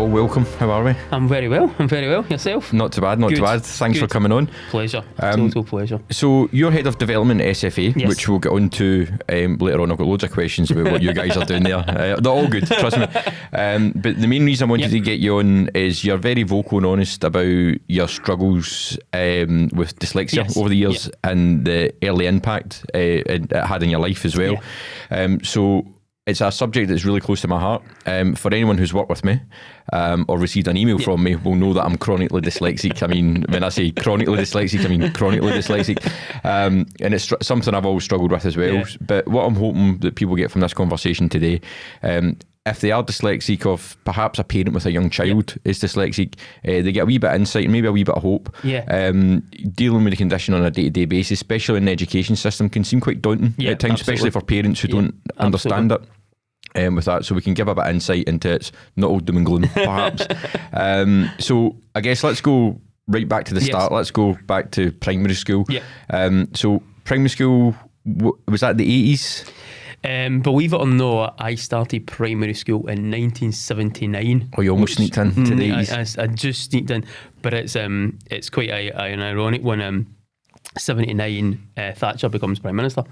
Paul, welcome. How are we? I'm very well. Yourself? Not too bad, not Good. too bad. Thanks for coming on. Pleasure. Total pleasure. So, you're head of development at SFA, Yes. which we'll get on to later on. I've got loads of questions about what you guys are doing there. They're all good, trust me. But the main reason I wanted to get you on is you're very vocal and honest about your struggles with dyslexia over the years and the early impact it had in your life as well. So, it's a subject that's really close to my heart. For anyone who's worked with me or received an email from me will know that I'm chronically dyslexic. I mean, when I say chronically dyslexic, I mean chronically dyslexic. And it's something I've always struggled with as well. Yeah. But what I'm hoping that people get from this conversation today, if they are dyslexic, of perhaps a parent with a young child is dyslexic, they get a wee bit of insight and maybe a wee bit of hope. Dealing with the condition on a day-to-day basis, especially in the education system, can seem quite daunting at times, especially for parents who don't understand it. With that, so we can give a bit of insight into it's not all doom and gloom, perhaps. So I guess let's go right back to the start. Let's go back to primary school. So primary school, was that the 80s? Believe it or not, I started primary school in 1979. Oh, you almost sneaked into the 80s. I just sneaked in, but it's quite an ironic when 79 Thatcher becomes Prime Minister.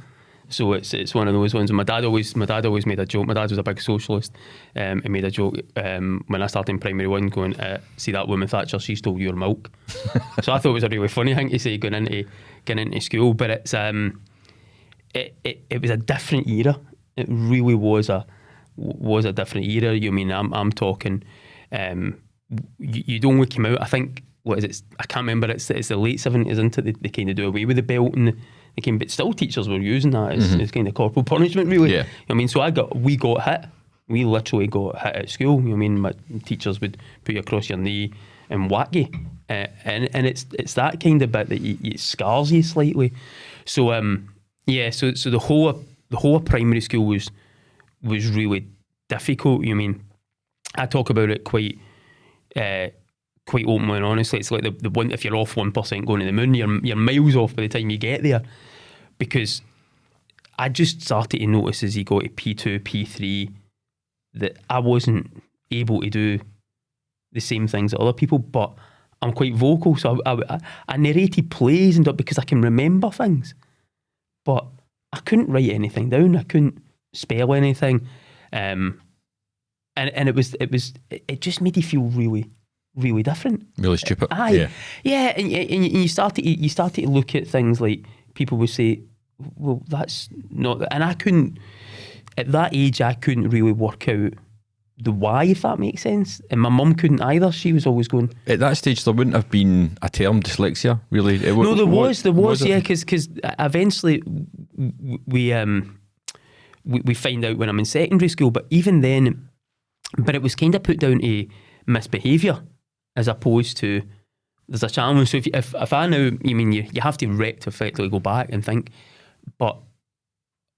So it's one of those ones. And my dad always made a joke. My dad was a big socialist. He made a joke when I started in primary one, going, "See that woman Thatcher? She stole your milk." So I thought it was a really funny thing to say going into school. But it's it was a different era. It really was a different era. You mean I'm talking. You'd only came out. I think what is it? I can't remember. It's the late 70s, isn't it? They kind of do away with the belt and. But still, teachers were using that as kind of corporal punishment, really. Yeah. I mean, so we got hit. We literally got hit at school. I mean, my teachers would put you across your knee and whack you, and it's that kind of bit that it scars you slightly. So so the whole of primary school was really difficult. You mean, I talk about it quite openly and honestly. It's like the one, if you're off 1% going to the moon, you're miles off by the time you get there, because I just started to notice as you go to P2, P3 that I wasn't able to do the same things that other people, but I'm quite vocal, so I narrated plays and because I can remember things, but I couldn't write anything down. I couldn't spell anything, and it just made you feel really different, really stupid. And you started to look at things like people would say, well, that's not, and I couldn't at that age. I couldn't really work out the why, if that makes sense, and my mum couldn't either. She was always going, at that stage there wouldn't have been a term dyslexia, really. There was because eventually we find out when I'm in secondary school, but even then, but it was kind of put down to misbehaviour as opposed to there's a challenge. So if I know, you mean you have to effectively go back and think, but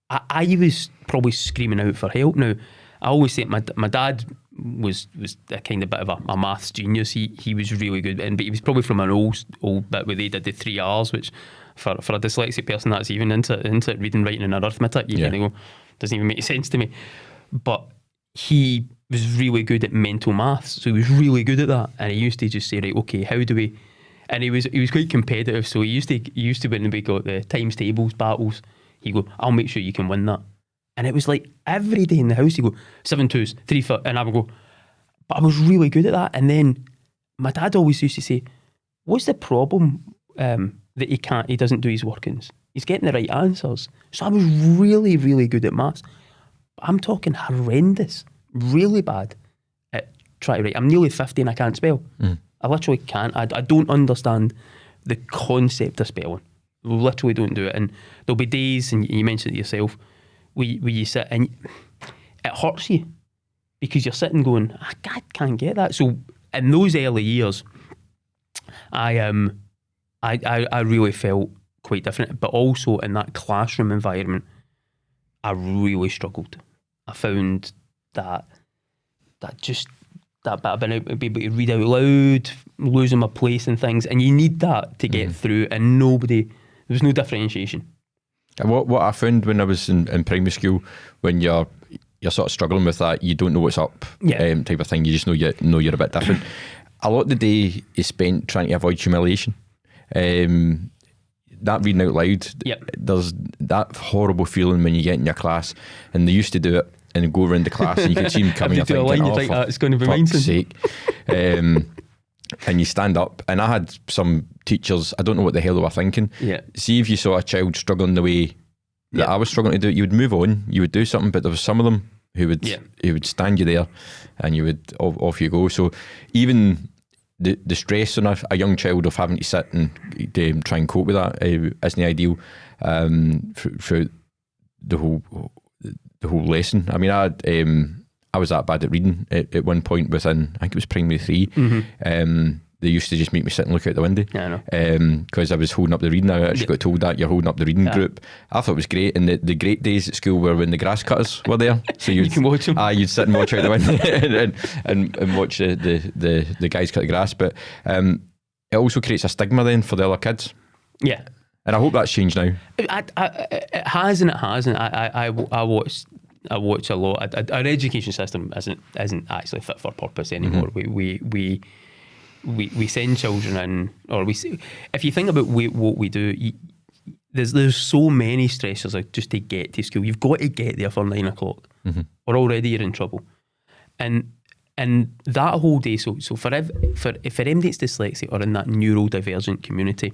I was probably screaming out for help. Now I always say my dad was a kind of bit of a maths genius. He was really good, but he was probably from an old bit where they did the 3 R's, which for a dyslexic person that's even into reading, writing and arithmetic. You kind of go, doesn't even make sense to me. But he was really good at mental maths, so he was really good at that, and he used to just say, right, okay, how do we, and he was quite competitive, so he used to when we got the times tables battles, he'd go, I'll make sure you can win that. And it was like every day in the house he'd go 7 2s 3 4, and I would go, but I was really good at that. And then my dad always used to say, what's the problem that he doesn't do his workings? He's getting the right answers. So I was really, really good at maths. I'm talking horrendous, really bad at trying to write. I'm nearly 50 and I can't spell. I literally can't. I don't understand the concept of spelling. Literally don't do it. And there'll be days, and you mentioned it yourself, where you sit and it hurts you because you're sitting going, I can't get that. So in those early years, I really felt quite different. But also in that classroom environment, I really struggled. I found that bit of being able to read out loud, losing my place and things, and you need that to get through, and there was no differentiation. And what I found when I was in primary school, when you're you're sort of struggling with that, you don't know what's up, Yeah. type of thing. You just know you're a bit different. A lot of the day is spent trying to avoid humiliation. That reading out loud, Yep. there's that horrible feeling when you get in your class, and they used to do it and go around the class and you could see them coming. If you do a line, you think, it's going to be mine soon. sake. And you stand up, and I had some teachers, I don't know what the hell they were thinking. Yeah. See, if you saw a child struggling the way that I was struggling to do it, you would move on, you would do something, but there was some of them who would stand you there, and you would off you go. So even the stress on a young child of having to sit and try and cope with that isn't ideal for the whole lesson. I mean, I was that bad at reading at one point within, I think it was primary 3. They used to just make me sit and look out the window. Yeah, I know. Because I was holding up the reading. I actually got told that you're holding up the reading group. I thought it was great. And the great days at school were when the grass cutters were there. So you can watch them. You'd sit and watch out the window and watch the guys cut the grass. But it also creates a stigma then for the other kids. Yeah. And I hope that's changed now. It has and it hasn't. I watch a lot. Our education system isn't actually fit for purpose anymore. We send children in, or if you think about what we do, there's so many stressors just to get to school. You've got to get there for 9 o'clock, or already you're in trouble. And that whole day. So for anybody that's dyslexic or in that neurodivergent community,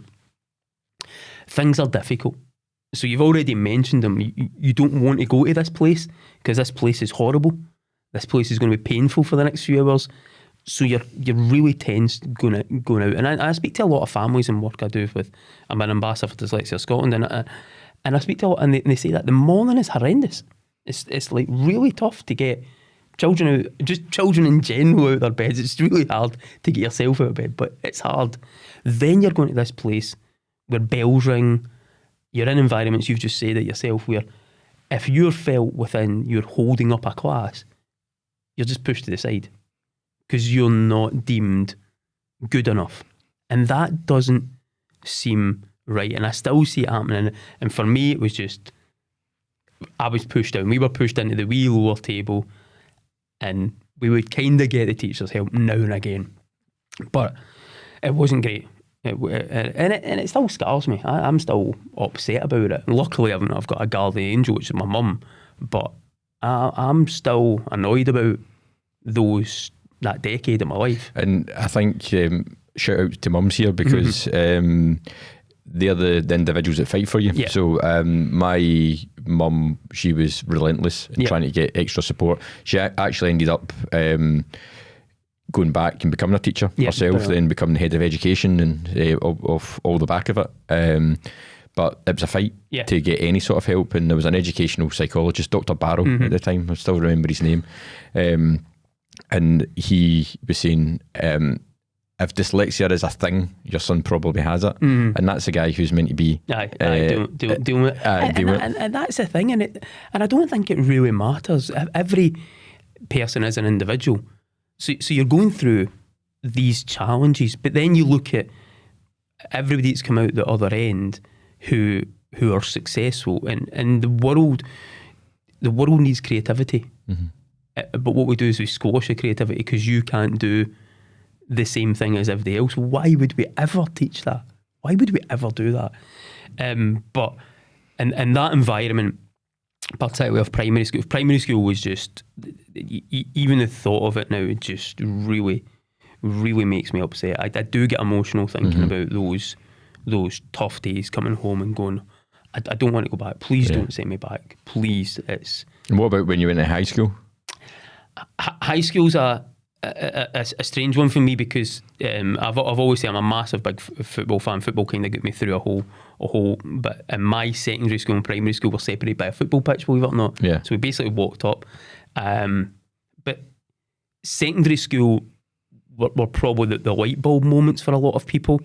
things are difficult. So you've already mentioned them. You don't want to go to this place because this place is horrible. This place is going to be painful for the next few hours. So you're really tense going out. And I speak to a lot of families in work I do with. I'm an ambassador for Dyslexia Scotland, and I speak to a lot, and they say that the morning is horrendous. It's like really tough to get children out, just children in general out of their beds. It's really hard to get yourself out of bed, but it's hard. Then you're going to this place where bells ring. You're in environments, you've just said it yourself, where if you're felt within, you're holding up a class, you're just pushed to the side because you're not deemed good enough. And that doesn't seem right. And I still see it happening. And for me, it was just, I was pushed down. We were pushed into the wee lower table, and we would kind of get the teachers' help now and again. But it wasn't great. And it still scars me. I'm still upset about it. Luckily, I've got a guardian angel, which is my mum, but I'm still annoyed about that decade of my life. And I think shout out to mums here, because they're the individuals that fight for you. Yeah. So my mum, she was relentless in trying to get extra support. She actually ended up going back and becoming a teacher herself, then becoming the head of education and of all the back of it. But it was a fight to get any sort of help, and there was an educational psychologist, Dr. Barrow at the time, I still remember his name, and he was saying, if dyslexia is a thing, your son probably has it, and that's a guy who's meant to be doing it. And that's the thing, and I don't think it really matters. Every person is an individual. So you're going through these challenges, but then you look at everybody that's come out the other end who are successful, and the world needs creativity. But what we do is we squash the creativity because you can't do the same thing as everybody else. Why would we ever teach that? Why would we ever do that? But in that environment, particularly of primary school was just, even the thought of it now just really, really makes me upset. I do get emotional thinking about those tough days coming home and going, I don't want to go back. Please don't send me back. Please. And what about when you went to high school? High school's a strange one for me because I've always said I'm a massive big football fan. Football kind of got me through a whole. But in my secondary school and primary school were separated by a football pitch, believe it or not. Yeah. So we basically walked up. But secondary school were probably the light bulb moments for a lot of people.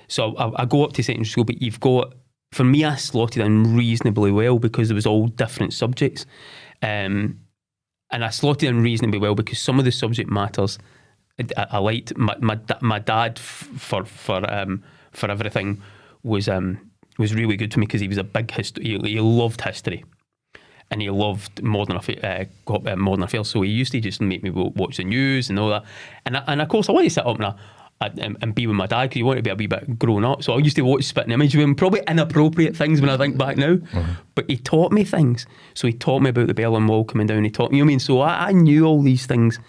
So I go up to secondary school, but you've got, for me, I slotted in reasonably well because there was all different subjects. And I slotted in reasonably well because some of the subject matters I liked. My dad for everything was really good to me because he was a big he loved history, and he loved modern affairs. So he used to just make me watch the news and all that. And of course, I wanted to sit up and be with my dad because you want to be a wee bit grown up. So I used to watch Spitting Image with him, probably inappropriate things when I think back now. But he taught me things. So he taught me about the Berlin Wall coming down. He taught me, you know what I mean? So I knew all these things,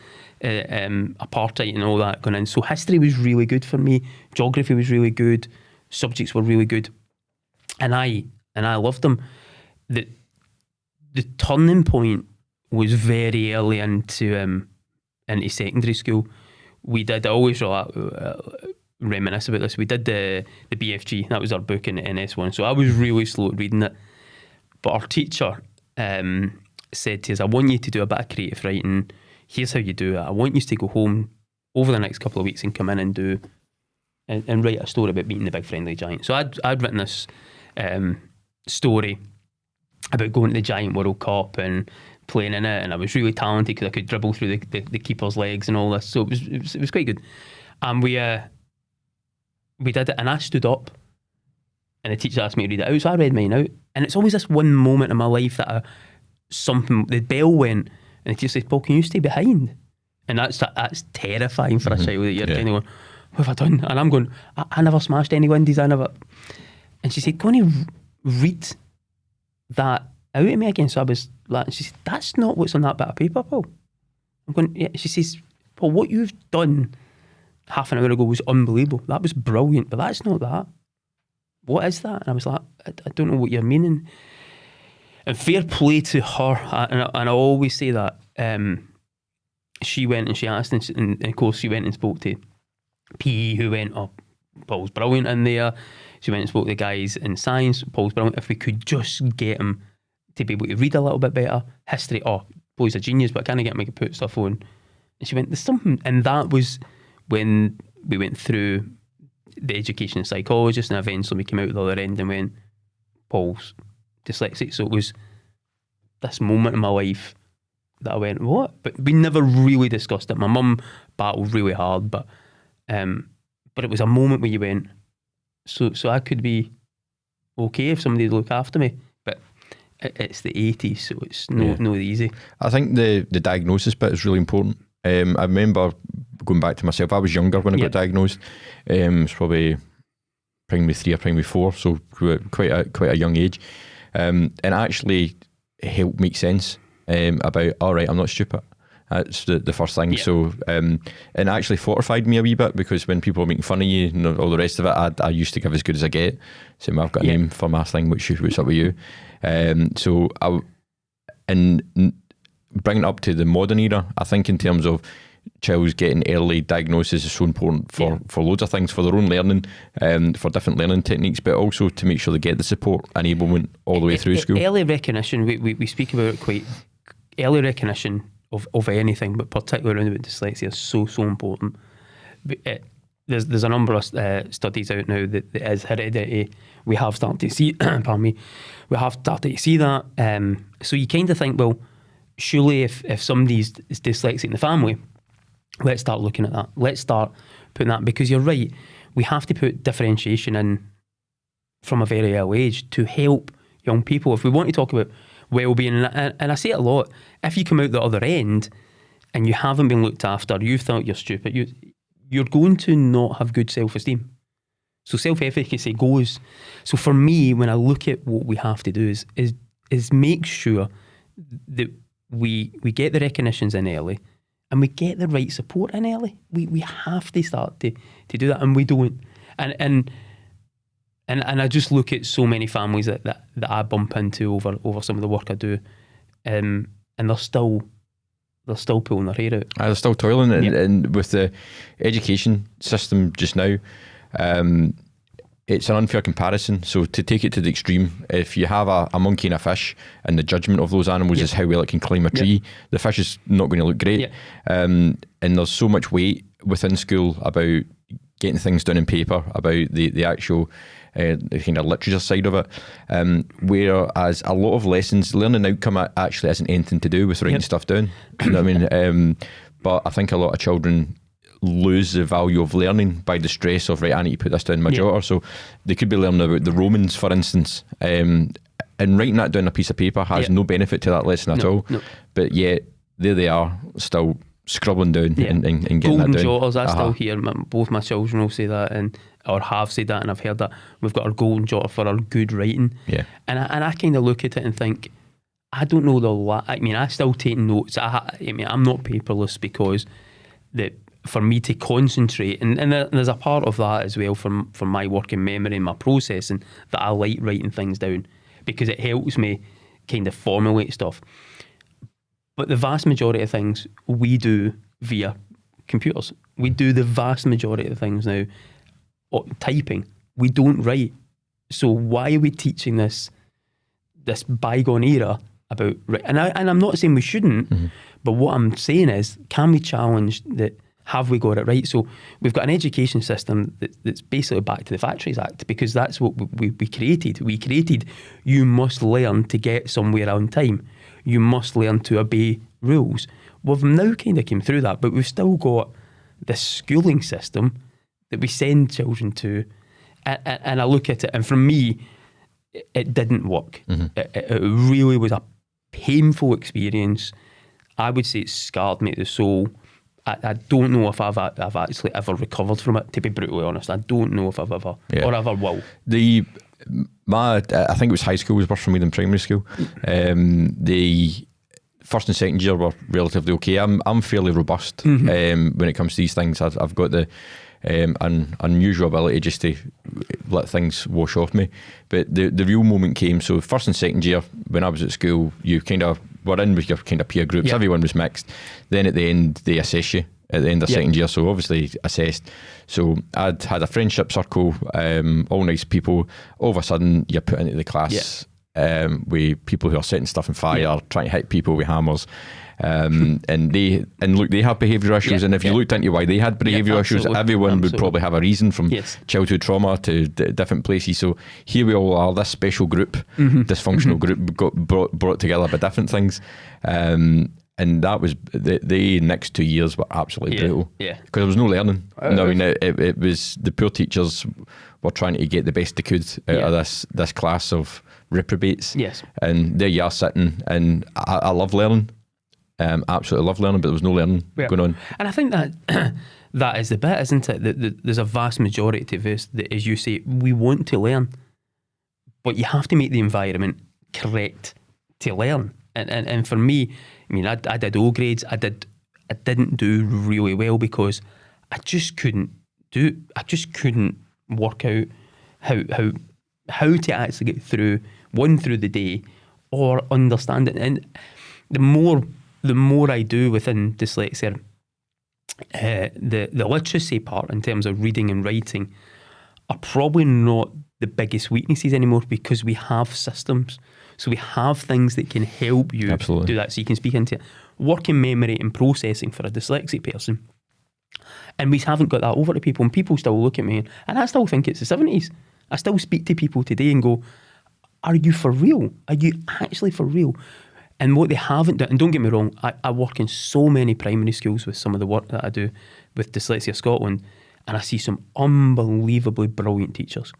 apartheid and all that going in. So history was really good for me. Geography was really good. Subjects were really good. And I loved them. The turning point was very early into secondary school. I always reminisce about this. We did the BFG, that was our book in S1. So I was really slow at reading it. But our teacher said to us, I want you to do a bit of creative writing. Here's how you do it. I want you to go home over the next couple of weeks and come in and write a story about meeting the big friendly giant. So I'd written this story about going to the Giant World Cup and playing in it, and I was really talented because I could dribble through the keeper's legs and all this. So it was quite good. And we did it, and I stood up, and the teacher asked me to read it out, so I read mine out. And it's always this one moment in my life that the bell went, and the teacher says, "Paul, can you stay behind?" And that's terrifying for a child that you're kind of going, "What have I done?" And I'm going, I never smashed any windies, I never. And she said, "Go on and read that out at me again." So I was like, she said, "That's not what's on that bit of paper, Paul." I'm going, "Yeah." She says, "Paul, what you've done half an hour ago was unbelievable. That was brilliant, but that's not that. What is that?" And I was like, I don't know what you're meaning." And fair play to her, and I always say that. She went and she asked, and of course she went and spoke to PE, who went, "Oh, Paul's brilliant in there." She went and spoke to the guys in science. "Paul's brilliant. If we could just get him to be able to read a little bit better. History, oh, Paul's a genius, but can I get him to put stuff on?" And she went, "There's something." And that was when we went through the education psychologist, and eventually we came out the other end and went, "Paul's dyslexic." So it was this moment in my life that I went, "What?" But we never really discussed it. My mum battled really hard, but it was a moment where you went, so I could be okay if somebody would look after me. But it's the 80s, so it's not easy. I think the diagnosis bit is really important. I remember going back to myself, I was younger when I got diagnosed. It was probably primary 3 or primary 4, so quite a young age. And actually it helped make sense about, all right, I'm not stupid. That's the first thing. So and actually fortified me a wee bit, because when people were making fun of you and all the rest of it, I used to give as good as I get. So I've got a name for my thing, what's up with you? So bringing it up to the modern era, I think in terms of child's getting early diagnosis is so important for loads of things, for their own learning, for different learning techniques, but also to make sure they get the support, enablement all the way through school. Early recognition, we speak about it quite. Early recognition of anything, but particularly around about dyslexia, is so important. There's a number of studies out now that is hereditary. We have started to see, pardon me, we have started to see that. So you kind of think, well, surely if somebody's dyslexic in the family, let's start looking at that. Let's start putting that, because you're right, we have to put differentiation in from a very early age to help young people. If we want to talk about well-being, and I say it a lot, if you come out the other end and you haven't been looked after, you thought you're stupid, you're going to not have good self-esteem. So self-efficacy goes. So for me, when I look at what we have to do is make sure that we get the recognitions in early, and we get the right support in early. We have to start to do that, and we don't. And I just look at so many families that I bump into over some of the work I do, and they're still pulling their hair out. They're still toiling, and with the education system just now, it's an unfair comparison. So to take it to the extreme, if you have a monkey and a fish, and the judgment of those animals is how well it can climb a tree, the fish is not going to look great. And there's so much weight within school about getting things done in paper, about the actual the kind of literature side of it, whereas a lot of lessons, learning outcome actually isn't anything to do with writing stuff down. You know what I mean? But I think a lot of children lose the value of learning by the stress of, right, I need to put this down in my jotter. So they could be learning about the Romans, for instance, and writing that down on a piece of paper has no benefit to that lesson at all. No. But yet there they are, still scrubbing down and getting golden that down. jotters, I still hear both my children will say that, or have said that, and I've heard that we've got our golden jotter for our good writing. Yeah. And I kind of look at it and think, I don't know I still take notes. I'm not paperless because for me to concentrate, and there's a part of that as well from my working memory and my processing, that I like writing things down because it helps me kind of formulate stuff. But the vast majority of things we do via computers. We do the vast majority of things now typing. We don't write. So why are we teaching this bygone era about writing? And I'm not saying we shouldn't, but what I'm saying is, can we challenge that? Have we got it right? So we've got an education system that's basically back to the Factories Act, because that's what we created. We created, you must learn to get somewhere on time. You must learn to obey rules. We've now kind of came through that, but we've still got this schooling system that we send children to. And I look at it, and for me, it didn't work. It really was a painful experience. I would say it scarred me to the soul. I don't know if I've actually ever recovered from it, to be brutally honest. I don't know if I've ever, or ever will. I think it was high school was worse for me than primary school. The first and second year were relatively okay. I'm fairly robust when it comes to these things. I've got the an unusual ability just to let things wash off me. But the real moment came. So first and second year, when I was at school, you kind of were in with your kind of peer groups. Everyone was mixed. Then at the end, they assess you at the end of second year. So obviously assessed. So I'd had a friendship circle, all nice people. All of a sudden, you're put into the class with people who are setting stuff on fire, trying to hit people with hammers. And they have behavioural issues, and if you looked into why they had behavioural issues, everyone would probably have a reason, from childhood trauma to different places. So here we all are, this special group, dysfunctional group, got brought together by different things, and that was the next 2 years were absolutely brutal, because there was no learning. No, I mean, it was the poor teachers were trying to get the best they could out of this class of reprobates. And there you are sitting, and I love learning. Absolutely love learning, but there was no learning going on. And I think that that is the bit, isn't it? There's a vast majority of this that, as you say, we want to learn, but you have to make the environment correct to learn. And for me, I mean, I did O grades. I didn't do really well because I just couldn't work out how to actually get through the day or understand it. And the more I do within dyslexia, the literacy part in terms of reading and writing are probably not the biggest weaknesses anymore, because we have systems. So we have things that can help you do that, so you can speak into it. Working memory and processing for a dyslexic person. And we haven't got that over to people, and people still look at me, and I still think it's the 70s. I still speak to people today and go, are you for real? Are you actually for real? And what they haven't done, and don't get me wrong, I work in so many primary schools with some of the work that I do with Dyslexia Scotland, and I see some unbelievably brilliant teachers.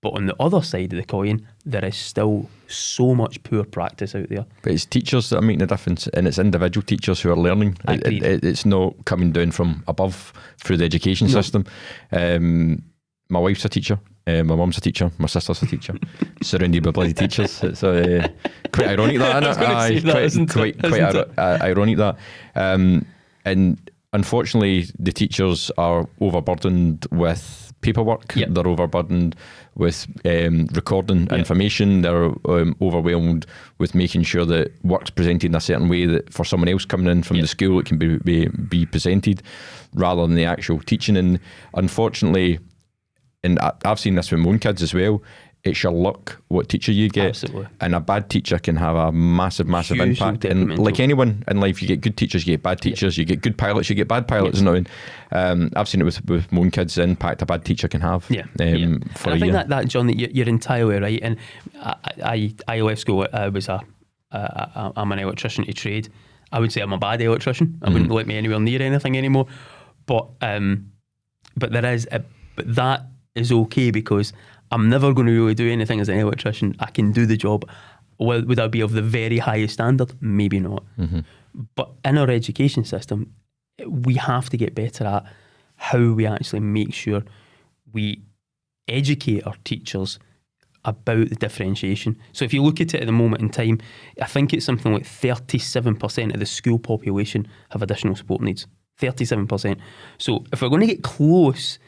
But on the other side of the coin, there is still so much poor practice out there. But it's teachers that are making the difference, and it's individual teachers who are learning. It's not coming down from above through the education system. My wife's a teacher. My mum's a teacher, my sister's a teacher, surrounded by bloody teachers. It's quite ironic that, isn't it? Quite ironic that. And unfortunately, the teachers are overburdened with paperwork. They're overburdened with recording information. They're overwhelmed with making sure that work's presented in a certain way that for someone else coming in from the school, it can be presented, rather than the actual teaching. And unfortunately, and I've seen this with my own kids as well, it's your luck what teacher you get. Absolutely. And a bad teacher can have a massive huge impact. And like anyone in life, you get good teachers, you get bad teachers, you get good pilots, you get bad pilots. I've seen it with my own kids, the impact a bad teacher can have. For I think that John, that you're entirely right. And I left school. I'm an electrician to trade. I would say I'm a bad electrician. I wouldn't let me anywhere near anything anymore. But that is okay, because I'm never going to really do anything as an electrician. I can do the job. Would I be of the very highest standard? Maybe not. But in our education system, we have to get better at how we actually make sure we educate our teachers about the differentiation. So if you look at it at the moment in time, I think it's something like 37% of the school population have additional support needs. 37%. So if we're going to get close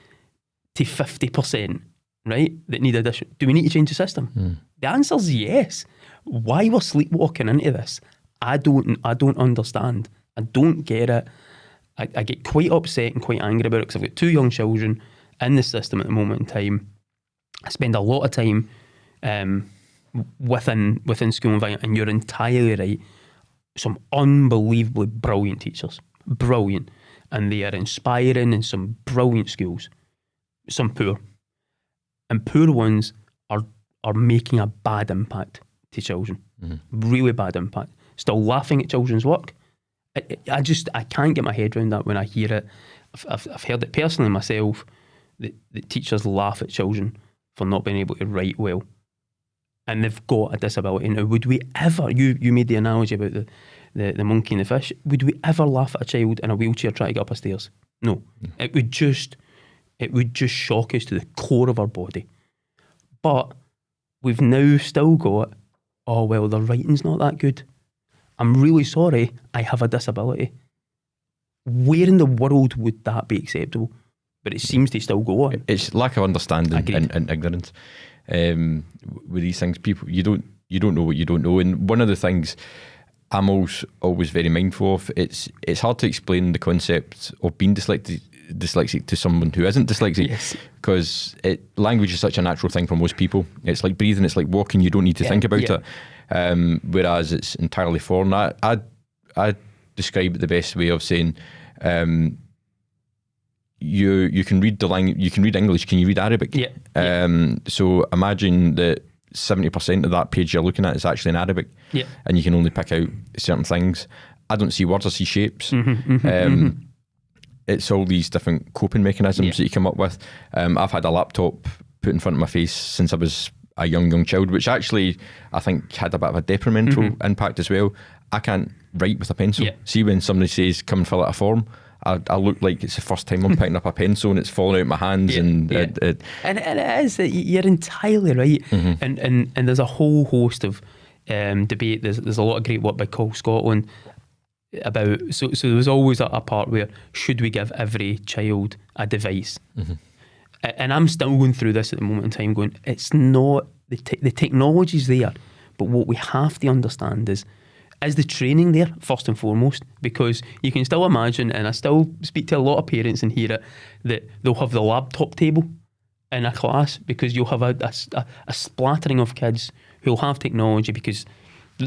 to 50%, right, that need addition, do we need to change the system? The answer is yes. Why we're sleepwalking into this, I don't understand. I don't get it. I get quite upset and quite angry about it because I've got 2 young children in the system at the moment in time. I spend a lot of time within school environment, and you're entirely right. Some unbelievably brilliant teachers, brilliant, and they are inspiring in some brilliant schools. Some poor, and poor ones are making a bad impact to children. Really bad impact. Still laughing at children's work. I can't get my head around that when I hear it. I've heard it personally myself, that teachers laugh at children for not being able to write well, and they've got a disability. Now, would we ever, you made the analogy about the monkey and the fish, would we ever laugh at a child in a wheelchair trying to get up a stairs? No. It would just shock us to the core of our body. But we've now still got, oh well, their writing's not that good. I'm really sorry, I have a disability. Where in the world would that be acceptable? But it seems to still go on. It's lack of understanding and ignorance with these things. People, you don't know what you don't know. And one of the things I'm always very mindful of, it's hard to explain the concept of being dyslexic to someone who isn't dyslexic, because language is such a natural thing for most people. It's like breathing, it's like walking, you don't need to think about it. Whereas it's entirely foreign. I describe it the best way of saying, you can read the language, you can read English, can you read Arabic? So imagine that 70% of that page you're looking at is actually in Arabic, and you can only pick out certain things. I don't see words, I see shapes. It's all these different coping mechanisms that you come up with. I've had a laptop put in front of my face since I was a young child, which actually I think had a bit of a detrimental impact as well. I can't write with a pencil. See, when somebody says come and fill out a form, I look like it's the first time I'm picking up a pencil and it's falling out my hands. And it is, you're entirely right. And there's a whole host of debate. There's a lot of great work by Call Scotland about, so there was always a part where, should we give every child a device? And I'm still going through this at the moment in time, going, it's not, the technology's there, but what we have to understand is the training there, first and foremost? Because you can still imagine, and I still speak to a lot of parents and hear it, that they'll have the laptop table in a class, because you'll have a splattering of kids who'll have technology because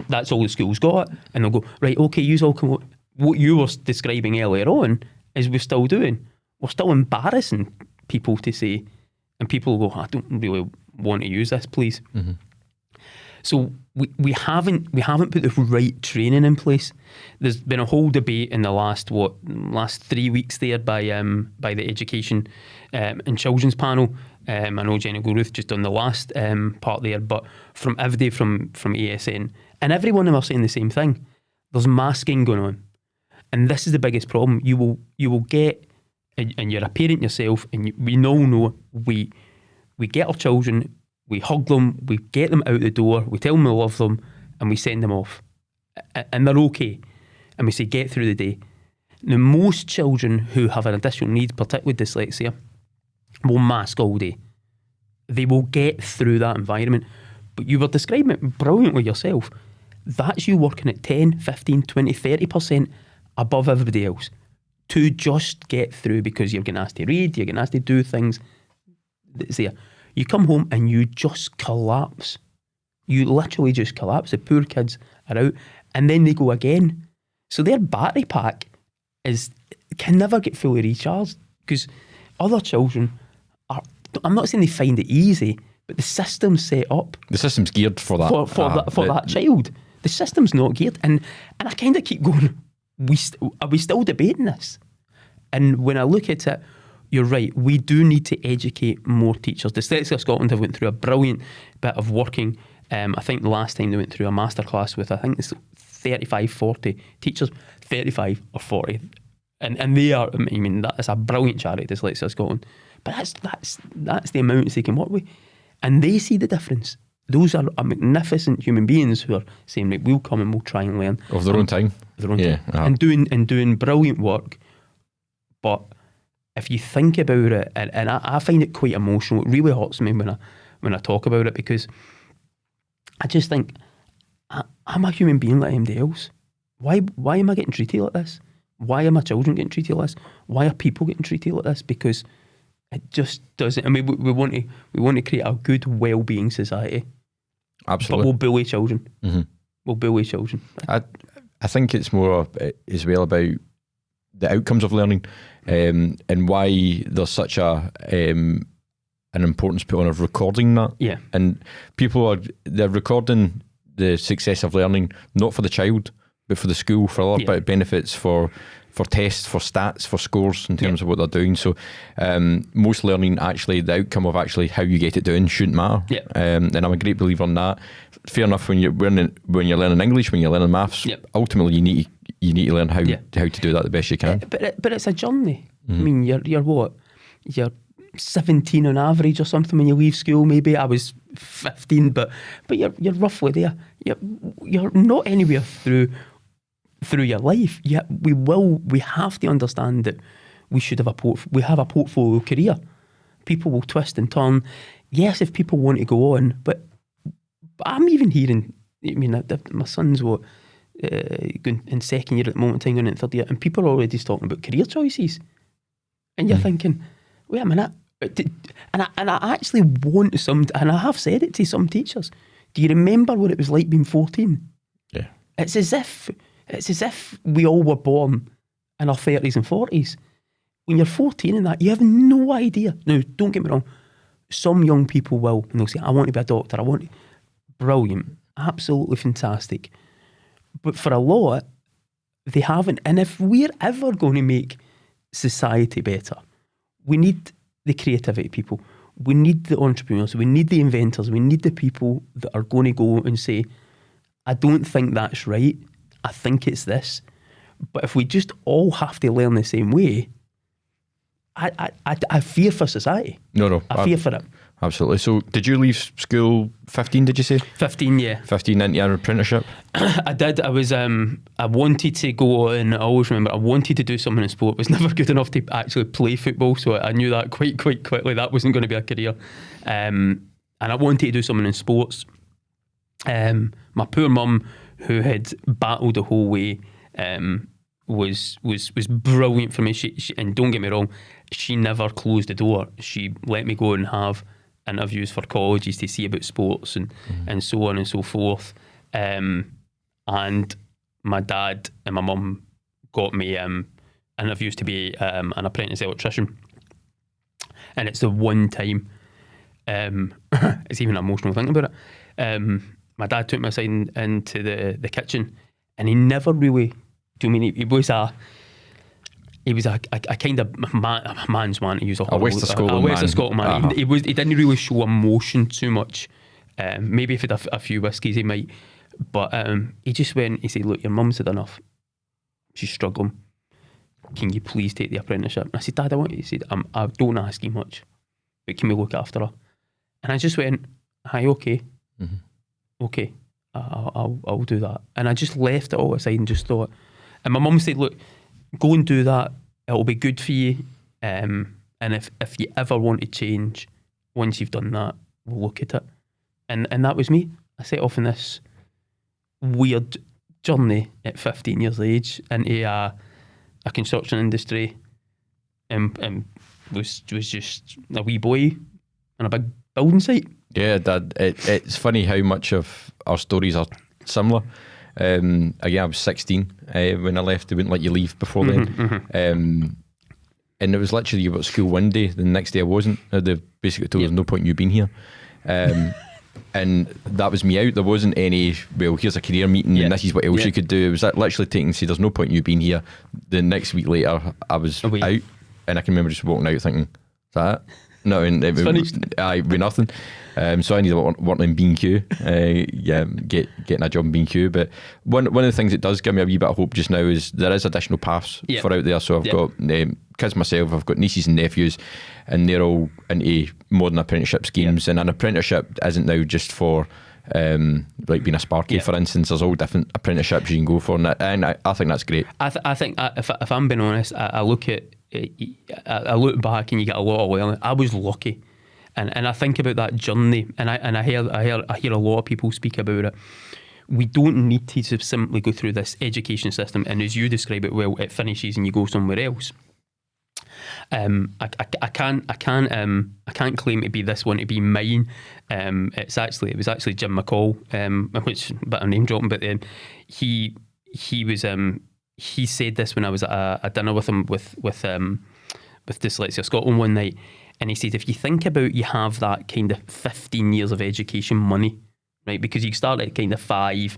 that's all the school's got, and they'll go, right, okay, you all can, what you were describing earlier on is we're still doing. We're still embarrassing people to say, and people will go, I don't really want to use this, please. So we haven't put the right training in place. There's been a whole debate in the last 3 weeks there by the Education and Children's panel. I know Jenny Goruth just on the last part there, but from everybody from ASN, and every one of them are saying the same thing. There's masking going on, and this is the biggest problem. You will get, and you're a parent yourself, and we all know we get our children, we hug them, we get them out the door, we tell them we love them, and we send them off. And they're okay. And we say, get through the day. Now, most children who have an additional need, particularly dyslexia, will mask all day. They will get through that environment. But you were describing it brilliantly yourself. That's you working at 10, 15, 20, 30% above everybody else to just get through, because you're getting asked to read, you're getting asked to do things that's there. You come home and you just collapse. You literally just collapse. The poor kids are out, and then they go again. So their battery pack can never get fully recharged, because other children are, I'm not saying they find it easy, but the system's set up. The system's geared for that. For that child. The system's not geared. And I kind of keep going, are we still debating this? And when I look at it, you're right. We do need to educate more teachers. Dyslexia Scotland have went through a brilliant bit of working. I think the last time they went through a masterclass with, I think it's 35, 40 teachers, 35 or 40. And they are, I mean, that is a brilliant charity, Dyslexia Scotland. But that's the amounts they can work with. And they see the difference. Those are magnificent human beings who are saying, right, we'll come and we'll try and learn. Of their own time. Time. And doing brilliant work. But if you think about it, and I find it quite emotional, it really hurts me when I talk about it, because I just think, I'm a human being like anybody else. Why am I getting treated like this? Why are my children getting treated like this? Why are people getting treated like this? Because it just doesn't. I mean, we want to create a good, well-being society. Absolutely. But we'll bully children. Mm-hmm. We'll bully children. I think it's more as well about the outcomes of learning, and why there's such an importance put on of recording that. Yeah. And they're recording the success of learning, not for the child, but for the school, for other benefits, for tests, for stats, for scores in terms of what they're doing. So most learning, actually, the outcome of actually how you get it done shouldn't matter. Yeah. And I'm a great believer in that. Fair enough, when you're learning English, when you're learning maths, ultimately you need to learn how to do that the best you can. But it's a journey. Mm-hmm. I mean, you're what? You're 17 on average or something when you leave school. Maybe I was 15, but you're roughly there. You're not anywhere through your life. We have to understand that we should have a portfolio career. People will twist and turn. Yes, if people want to go on, but I'm even hearing, I mean, my son's going in second year at the moment, going in third year, and people are already talking about career choices. And you're thinking, wait a minute. And I actually want and I have said it to some teachers, do you remember what it was like being 14? Yeah. It's as if we all were born in our 30s and 40s. When you're 14 and that, you have no idea. Now, don't get me wrong, some young people will, and they'll say, I want to be a doctor, brilliant, absolutely fantastic. But for a lot, they haven't. And if we're ever going to make society better, we need the creativity people, we need the entrepreneurs, we need the inventors, we need the people that are going to go and say, I don't think that's right, I think it's this. But if we just all have to learn the same way, I fear for society. No. I fear for it. Absolutely. So did you leave school 15, did you say? 15, yeah. 15 into your apprenticeship? I did. I wanted to go on, I always remember, I wanted to do something in sport. I was never good enough to actually play football, so I knew that quite quickly. That wasn't going to be a career. And I wanted to do something in sports. My poor mum, who had battled the whole way, was brilliant for me. She, and don't get me wrong, she never closed the door. She let me go and have interviews for colleges to see about sports and so on and so forth. And my dad and my mum got me interviews to be an apprentice electrician. And it's the one time, it's even emotional thinking about it. My dad took me aside into the kitchen, and he never really, do you mean he was a kind of man's man, to use a West of Scotland man. He didn't really show emotion too much. Maybe if he had a few whiskies he might, but he just went, he said, look, your mum's had enough, she's struggling, can you please take the apprenticeship? And I said, Dad, he said, I don't ask you much, but can we look after her? And I just went, hi, okay. Mm-hmm. Okay, I'll do that. And I just left it all aside and just thought, and my mum said, look, go and do that, it'll be good for you, and if you ever want to change, once you've done that, we'll look at it. And that was me. I set off in this weird journey at 15 years of age into a construction industry, and was just a wee boy on a big building site. Yeah, Dad, it's funny how much of our stories are similar. Again, I was 16 when I left. They wouldn't let you leave before then. Mm-hmm. And it was literally, you were at school one day, the next day I wasn't. They basically told us, no point in you being here. And that was me out. There wasn't any, well, here's a career meeting and this is what else you could do. It was literally taking, see, there's no point in you being here. The next week later, I was out. and I can remember just walking out thinking, is that it? No, and it was finished. Aye, with nothing. So I ended up working in B&Q, getting a job in B&Q. But one of the things that does give me a wee bit of hope just now is there is additional paths for out there. So I've got kids myself, I've got nieces and nephews, and they're all into modern apprenticeship schemes. And an apprenticeship isn't now just for like being a Sparky, for instance. There's all different apprenticeships you can go for, and I think that's great. I think if I'm being honest, I look at I look back and you get a lot of learning. I was lucky, and I think about that journey, and I hear a lot of people speak about it. We don't need to simply go through this education system, and as you describe it well, it finishes and you go somewhere else. I can't claim to be this one to be mine. It was actually Jim McCall, which a bit of name dropping, but he said this when I was at a dinner with him with Dyslexia Scotland one night, and he said, if you think about, you have that kind of 15 years of education money, right? Because you start at kind of 5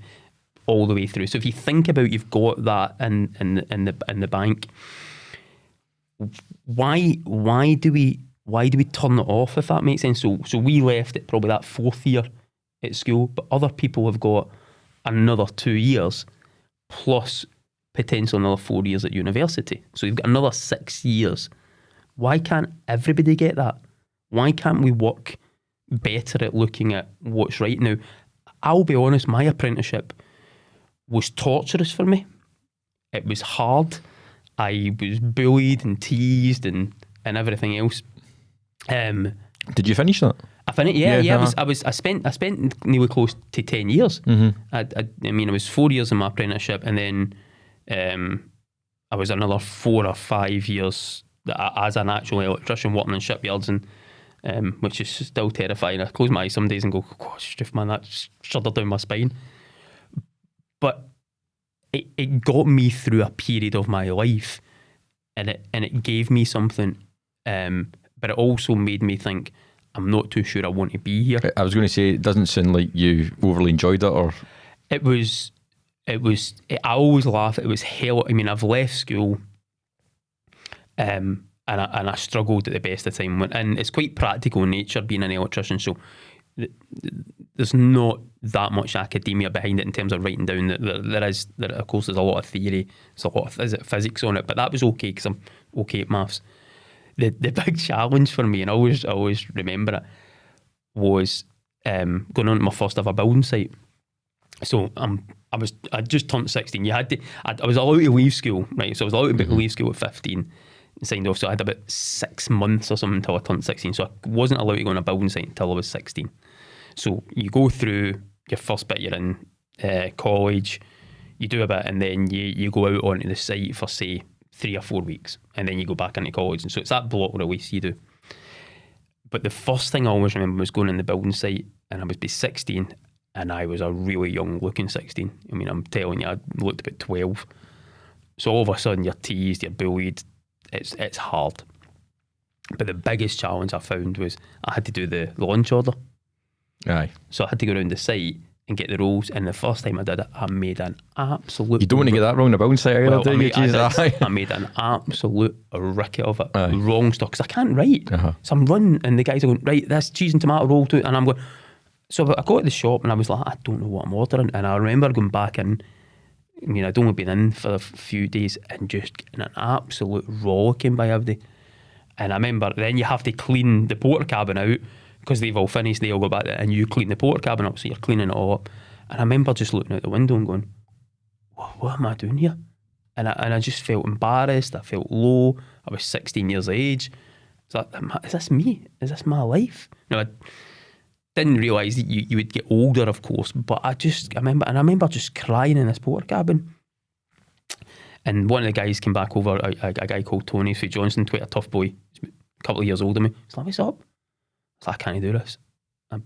all the way through. So if you think about, you've got that in the bank. Why do we turn it off, if that makes sense? So we left at probably that 4th year at school, but other people have got another 2 years plus potentially another 4 years at university. So you've got another 6 years. Why can't everybody get that? Why can't we work better at looking at what's right? Now, I'll be honest, my apprenticeship was torturous for me. It was hard. I was bullied and teased and everything else. Did you finish that? I finished. Yeah. I spent nearly close to 10 years. Mm-hmm. I mean, I was 4 years in my apprenticeship, and then I was another 4 or 5 years as an actual electrician working in shipyards, and which is still terrifying. I close my eyes some days and go, gosh, man, that shuddered down my spine. But it got me through a period of my life, and it gave me something, but it also made me think, I'm not too sure I want to be here. I was going to say, it doesn't sound like you overly enjoyed it, or it was. I always laugh. It was hell. I mean, I've left school, and I struggled at the best of time. And it's quite practical in nature, being an electrician. So there's not that much academia behind it in terms of writing down. There of course, there's a lot of theory. There's a lot of physics on it, but that was okay because I'm okay at maths. The big challenge for me, and I always remember it, was going on to my first ever building site. So I just turned 16. I was allowed to leave school, right? So I was allowed to leave school at 15 and signed off. So I had about 6 months or something until I turned 16. So I wasn't allowed to go on a building site until I was 16. So you go through your first bit, you're in college, you do a bit, and then you go out onto the site for, say, 3 or 4 weeks, and then you go back into college. And so it's that block release you do. But the first thing I always remember was going in the building site, and I was 16, and I was a really young looking 16. I mean, I'm telling you, I looked about 12. So all of a sudden you're teased, you're bullied. It's hard. But the biggest challenge I found was I had to do the lunch order. Aye. So I had to go around the site and get the rolls, and the first time I did it, I made an absolute... You don't want to get that wrong in the building site either, do you? I made an absolute ricket of it. Aye. Wrong stuff, because I can't write. Uh-huh. So I'm running, and the guys are going, right, this cheese and tomato roll too, and I'm going... So I got to the shop, and I was like, I don't know what I'm ordering. And I remember going back in, I mean, I'd only been in for a few days, and just getting an absolute rollicking by everybody. And I remember then you have to clean the porter cabin out, because they've all finished, they all go back there, and you clean the porter cabin up, so you're cleaning it all up. And I remember just looking out the window and going, what am I doing here? And I just felt embarrassed, I felt low, I was 16 years of age. It's like, is this me? Is this my life? No, I didn't realise that you would get older, of course, but I remember just crying in this porter cabin. And one of the guys came back over, a guy called Tony from Johnson, quite a tough boy, a couple of years older than me. He's like, what's up? I was like, I can't do this. I'm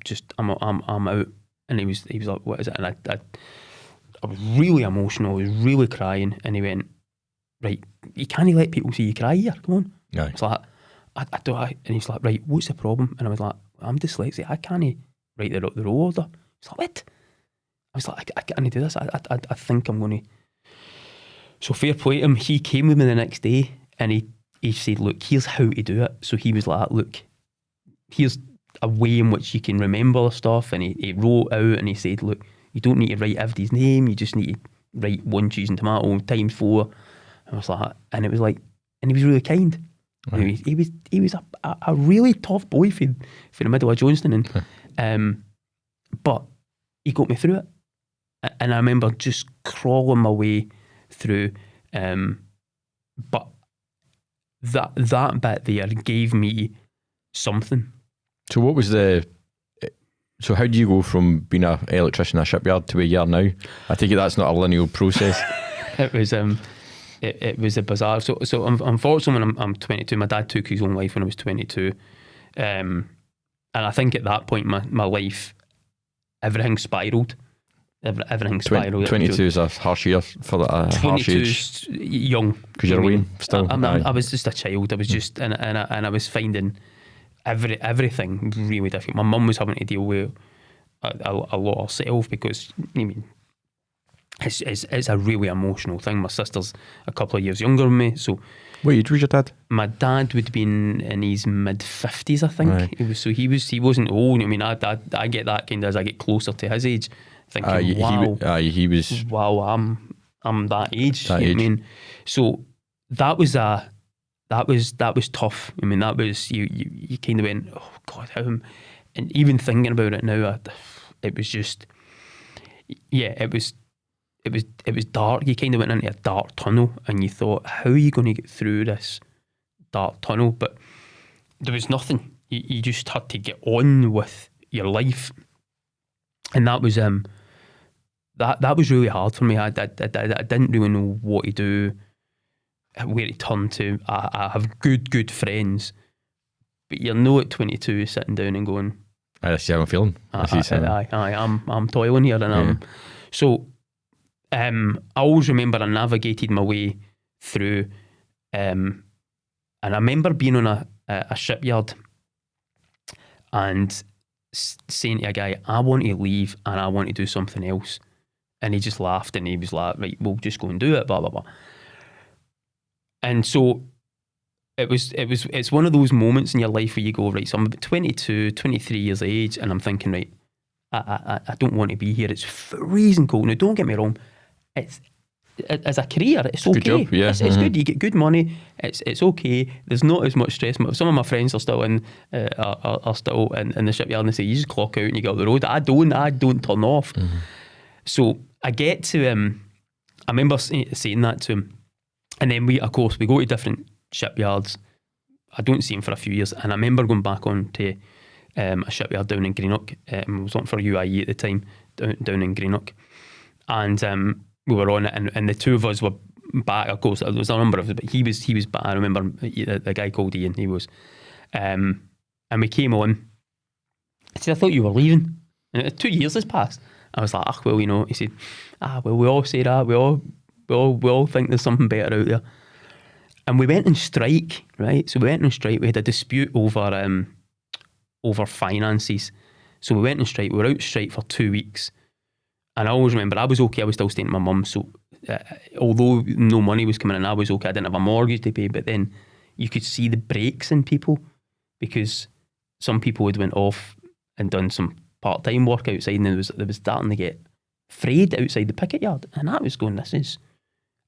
out. And he was like, what is it? And I was really emotional. I was really crying. And he went, right, you can't let people see you cry here. Come on. Yeah. It's like, I don't. And he's like, right, what's the problem? And I was like, I'm dyslexic. I can't write the roll order. He's like, what? I was like, I can't do this. I think I'm going to. So fair play to him. He came with me the next day, and he he said, look, here's how to do it. So he was like, look, here's a way in which you can remember the stuff. And he wrote out and he said, look, you don't need to write everybody's name. You just need to write 1 cheese and tomato times 4. I was like, and it was like, and he was really kind. Right. He was a really tough boy for the middle of Johnstone, and but he got me through it. And I remember just crawling my way through. But that bit there gave me something. So what was so how do you go from being an electrician at a shipyard to where you are now? I take it that's not a linear process. It was a bizarre. So unfortunately, when I'm 22, my dad took his own life when I was 22, and I think at that point my life, everything spiraled. Everything spiraled. 22 is a harsh year for a harsh age. Young because you're away still. I was just a child. I was just and I was finding everything really difficult. My mum was having to deal with a lot herself because it's a really emotional thing. My sister's a couple of years younger than me, so. What age was your dad? My dad would have been in his mid-50s, I think. Right. He wasn't old. I mean, I get that kind of as I get closer to his age, thinking, he was. Wow, I'm that age. That age. I mean, so that was tough. I mean, that was you kind of went, oh God, how am, and even thinking about it now, it was just, yeah, it was dark. You kind of went into a dark tunnel and you thought, how are you going to get through this dark tunnel? But there was nothing. You just had to get on with your life. And that was that was really hard for me. I didn't really know what to do, where to turn to. I have good friends, but you're not at 22 sitting down and going, I see how I'm feeling. I'm toiling here, and so. I always remember I navigated my way through, and I remember being on a shipyard and saying to a guy, I want to leave and I want to do something else. And he just laughed and he was like, right, we'll just go and do it, blah, blah, blah. And so it's one of those moments in your life where you go, right, so I'm about 22, 23 years of age, and I'm thinking, right, I don't want to be here. It's freezing cold. Now, don't get me wrong. It's as a career, it's okay. Good job, yeah. It's good. You get good money. It's okay. There's not as much stress. Some of my friends are still in the shipyard and they say you just clock out and you get up the road. I don't turn off. Mm-hmm. So I get to I remember saying that to him, and then we go to different shipyards. I don't see him for a few years, and I remember going back on to a shipyard down in Greenock. I was working for UIE at the time down in Greenock, and we were on it, and the two of us were back. Of course, there was a number of us, but he was back. I remember the guy called Ian. He was, and we came on. I said, I thought you were leaving. And 2 years has passed. I was like, well, He said, well, we all say that. We all think there's something better out there. And we went on strike, right? So we went on strike. We had a dispute over finances. So we went on strike. We were out strike for 2 weeks. And I always remember, I was okay. I was still staying at my mum. So although no money was coming in, I was okay. I didn't have a mortgage to pay. But then you could see the breaks in people, because some people had went off and done some part-time work outside, and they was starting to get frayed outside the picket yard. And I was going, and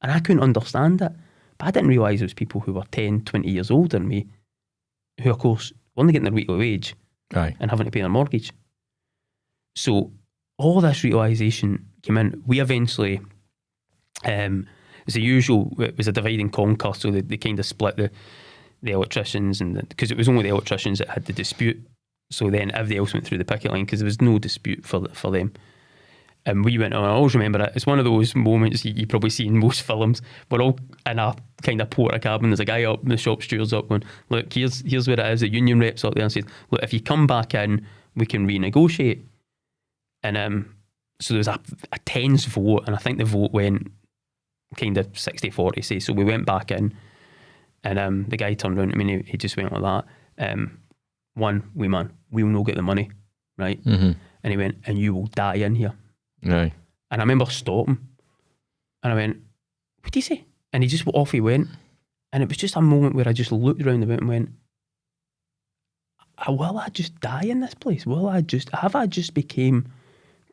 I couldn't understand it. But I didn't realise it was people who were 10, 20 years older than me, who of course weren't getting their weekly wage and having to pay their mortgage. So all this realisation came in. We eventually, as the usual, it was a divide and conquer, so they kind of split the electricians, and because it was only the electricians that had the dispute, so then everybody else went through the picket line because there was no dispute for them. And we went on. I always remember it. It's one of those moments you probably see in most films. We're all in a kind of porter cabin. There's a guy up, the shop steward's up going, look, here's where it is. The union rep's up there and says, look, if you come back in, we can renegotiate. And so there was a tense vote, and I think the vote went kind of 60-40, say. So we went back in, and the guy turned around to me and he just went like that. One, man, we'll no get the money, right? Mm-hmm. And he went, and you will die in here. Right. And I remember stopping, and I went, what did he say? And he just off he went. And it was just a moment where I just looked around about and went, will I just die in this place? Have I just became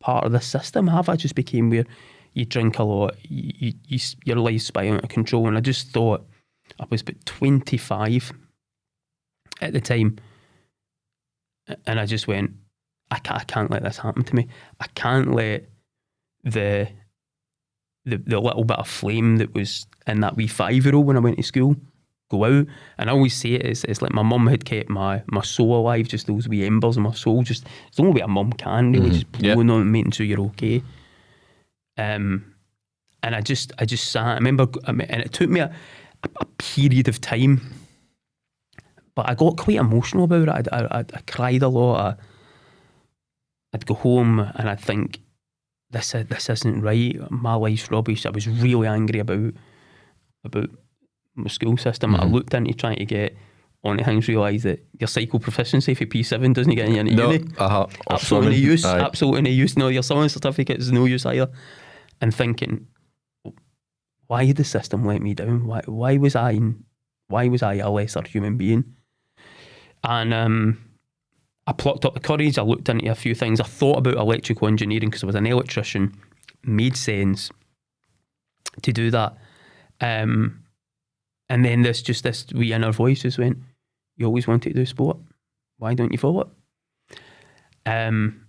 part of the system? Have I just became where you drink a lot, your life's spiraling out of control? And I just thought, I was about 25 at the time, and I just went, I can't let this happen to me. I can't let the little bit of flame that was in that wee 5-year-old when I went to school go out. And I always say it's like my mum had kept my soul alive, just those wee embers in my soul. Just it's the only way a mum can really, just blowing on and making sure you're okay. And I just sat. I remember, and it took me a period of time, but I got quite emotional about it. I cried a lot. I'd go home and I'd think, this isn't right. My life's rubbish. I was really angry about my school system. I looked into trying to get on things, realised that your cycle proficiency for P7 doesn't get you into uni. Absolutely no use. Aye. Absolutely no use. No, your swimming certificate is no use either. And thinking, why did the system let me down? Why was I a lesser human being? And I plucked up the courage. I looked into a few things. I thought about electrical engineering because I was an electrician. Made sense to do that. And then this wee inner voice just went, you always wanted to do sport. Why don't you follow it? And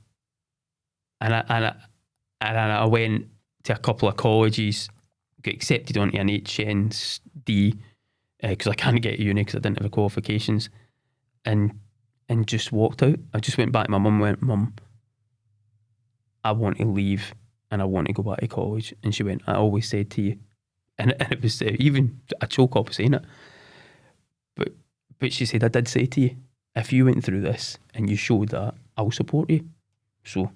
I went to a couple of colleges, got accepted onto an HND because I can't get to uni because I didn't have the qualifications, and just walked out. I just went back to my mum and went, Mum, I want to leave and I want to go back to college. And she went, I always said to you, and it was even a choke up saying it, but she said, I did say to you, if you went through this and you showed that, I'll support you. So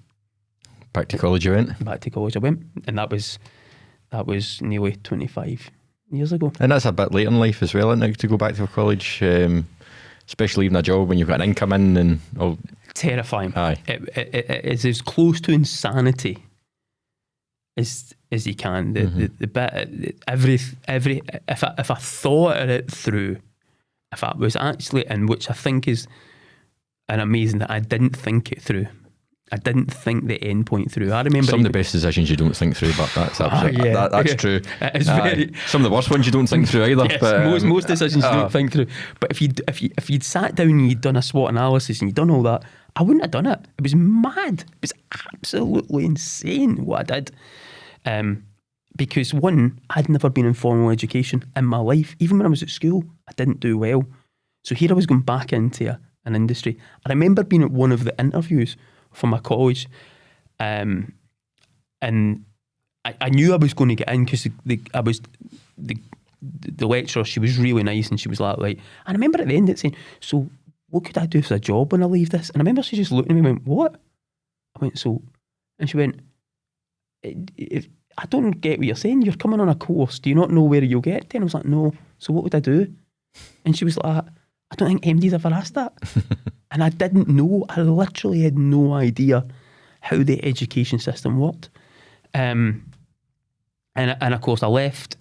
back to college you went? Back to college I went, and that was nearly 25 years ago. And that's a bit late in life as well, isn't it, to go back to college, especially even a job when you've got an income in and all. Terrifying. Aye. It is as close to insanity as you can. The bit if I thought it through, if I was actually, and which I think is an amazing that I didn't think it through. I didn't think the end point through. I remember some of the best decisions you don't think through, but that's absolutely, that's true. It's very, some of the worst ones you don't think through either. Yes, but, most decisions you don't think through. But if you'd sat down and you'd done a SWOT analysis and you'd done all that, I wouldn't have done it. It was mad. It was absolutely insane what I did. Because one, I'd never been in formal education in my life. Even when I was at school, I didn't do well. So here I was going back into an industry. I remember being at one of the interviews for my college, and I knew I was going to get in because the lecturer, she was really nice, and she was like, I remember at the end it saying, so what could I do for a job when I leave this? And I remember she just looked at me and went, what? I went, so, and she went, I don't get what you're saying. You're coming on a course. Do you not know where you'll get to? And I was like, no. So what would I do? And she was like, I don't think MD's ever asked that. And I didn't know. I literally had no idea how the education system worked. And of course I left,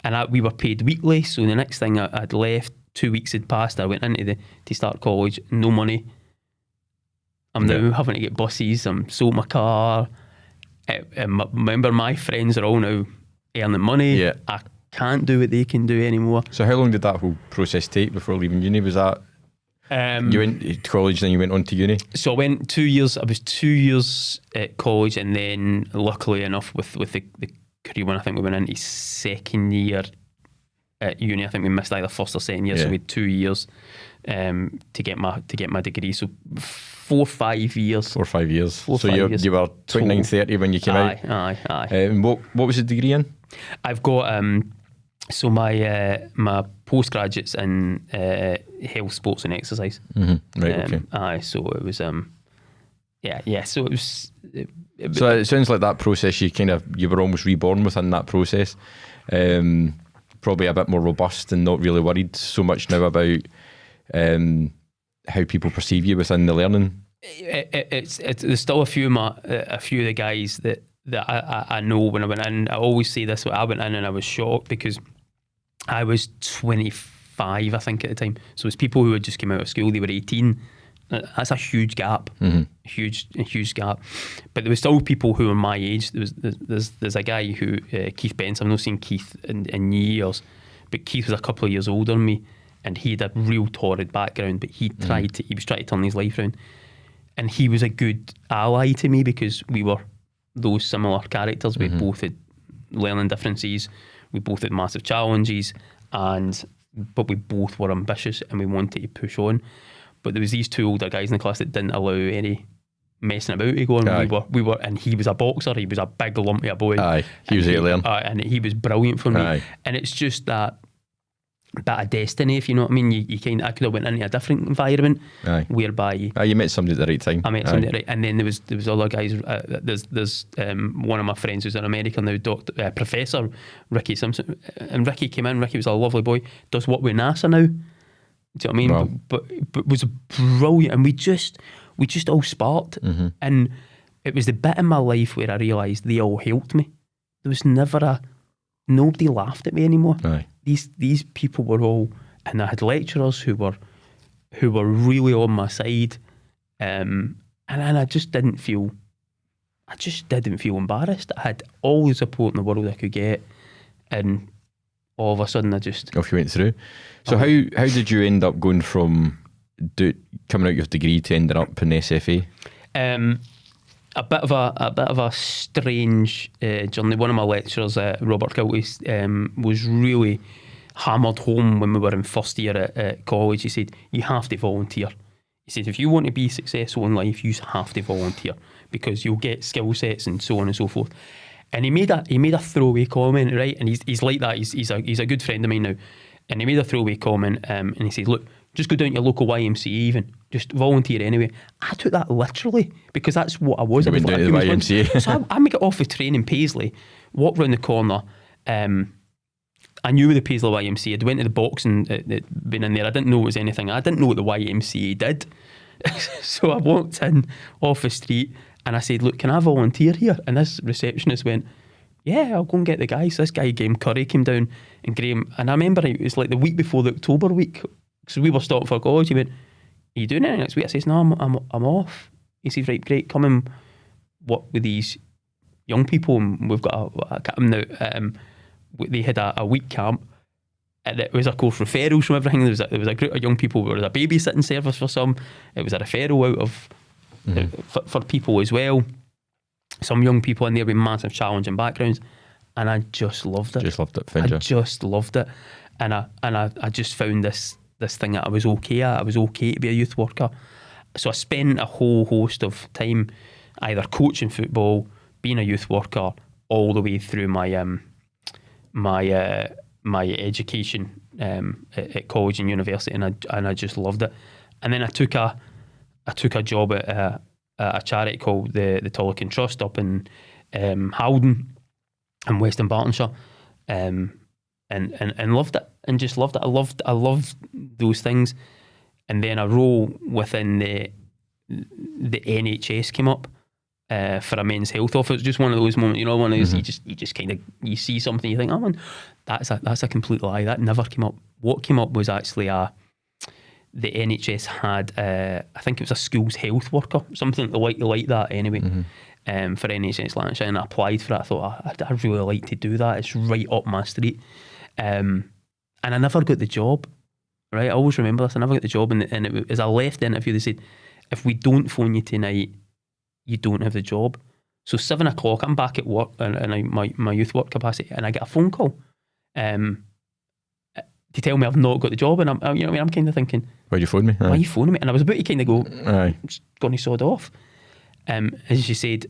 and we were paid weekly. So the next thing I'd left, 2 weeks had passed. I went into to start college, no money. I'm now having to get buses. I'm sold my car. Remember, my friends are all now earning money. Yeah. I can't do what they can do anymore. So how long did that whole process take before leaving uni? Was that you went to college, then you went on to uni? So I went 2 years. I was 2 years at college, and then luckily enough with the career one, I think we went into second year at uni. I think we missed either first or second year, so we had 2 years to get my degree. So 4 or 5 years. 4 or 5 years. 4 or so 5 years. You were 29, 30 when you came out? Aye. What was the degree in? I've got so my postgraduate's in health, sports and exercise. Mm-hmm. Right, okay. Aye, so it was so it was so it sounds like that process you were almost reborn within that process. Probably a bit more robust and not really worried so much now about how people perceive you within the learning. There's still a few of the guys that I know when I went in. I always say this: I went in and I was shocked because I was 25, I think, at the time. So it was people who had just come out of school, they were 18. That's a huge gap, huge gap. But there was still people who were my age. There's a guy who, Keith Bence, I've not seen Keith in years, but Keith was a couple of years older than me, and he had a real torrid background, but he was trying to turn his life around. And he was a good ally to me because we were those similar characters. We both had learning differences, we both had massive challenges, but we both were ambitious and we wanted to push on. But there was these two older guys in the class that didn't allow any messing about to go on. We were, and he was a boxer. He was a big lumpy boy. Aye, he was alien, and he was brilliant for me. Aye. And it's just that bit of destiny, if you know what I mean. I could have went into a different environment, whereby you met somebody at the right time. I met somebody, right, and then there was other guys. There's one of my friends who's in America now, Professor Ricky Simpson, and Ricky came in. Ricky was a lovely boy. Does work with NASA now. Do you know what I mean? Wow. But was brilliant, and we just all sparked, and it was the bit in my life where I realised they all helped me. There was never nobody laughed at me anymore. Aye. These people were all, and I had lecturers who were really on my side, and I just didn't feel embarrassed. I had all the support in the world I could get, and all of a sudden off you went through. So how did you end up going from coming out your degree to ending up in SFA? A bit of a strange journey. One of my lecturers, Robert Kilty, was really hammered home when we were in first year at college. He said, you have to volunteer. He said, if you want to be successful in life, you have to volunteer because you'll get skill sets and so on and so forth. And he made a throwaway comment, right? And he's like that. He's a good friend of mine now. And he made a throwaway comment, and he said, look, just go down to your local YMCA even. Just volunteer anyway. I took that literally because that's what I was. You went down to the YMCA. So I make it off the train in Paisley, walk round the corner. I knew the Paisley YMCA. I'd went to the box and been in there. I didn't know it was anything. I didn't know what the YMCA did. So I walked in off the street and I said, look, can I volunteer here? And this receptionist went, yeah, I'll go and get the guys. This guy, Graham Curry, came down, and I remember it was like the week before the October week, so we were stopping for college. He went, are you doing anything next week? I says, no, I'm off. He says, right, great, come and work with these young people, and we've got a camp now. They had a week camp, and it was, of course, referrals from everything. There was a group of young people. There was a babysitting service for some. It was a referral out of for people as well. Some young people in there with massive challenging backgrounds, and I just loved it. Just loved it, I just loved it, and I just found this thing that I was okay at. I was okay to be a youth worker. So I spent a whole host of time either coaching football, being a youth worker, all the way through my my education at college and university, and I just loved it. And then I took a job at a charity called the Tullochyn Trust up in Haldon in Western Bartonshire, and loved it, and just loved it. I loved those things. And then a role within the NHS came up for a men's health officer. It's just one of those moments, one of those you just kind of you see something, you think, oh man, that's a complete lie. That never came up. What came up was actually the NHS had I think it was a schools health worker, something like that anyway, for NHS Lancashire, and I applied for it. I thought I'd really like to do that. It's right up my street, and I never got the job. Right, I always remember this. I never got the job, and as I left the interview, they said, if we don't phone you tonight, you don't have the job. So 7 o'clock, I'm back at work in my youth work capacity, and I get a phone call to tell me I've not got the job, and I'm kind of thinking, why'd you phone me? Why are you phoning me? And I was about to kind of go, aye, I'm just going to sod off. As she said,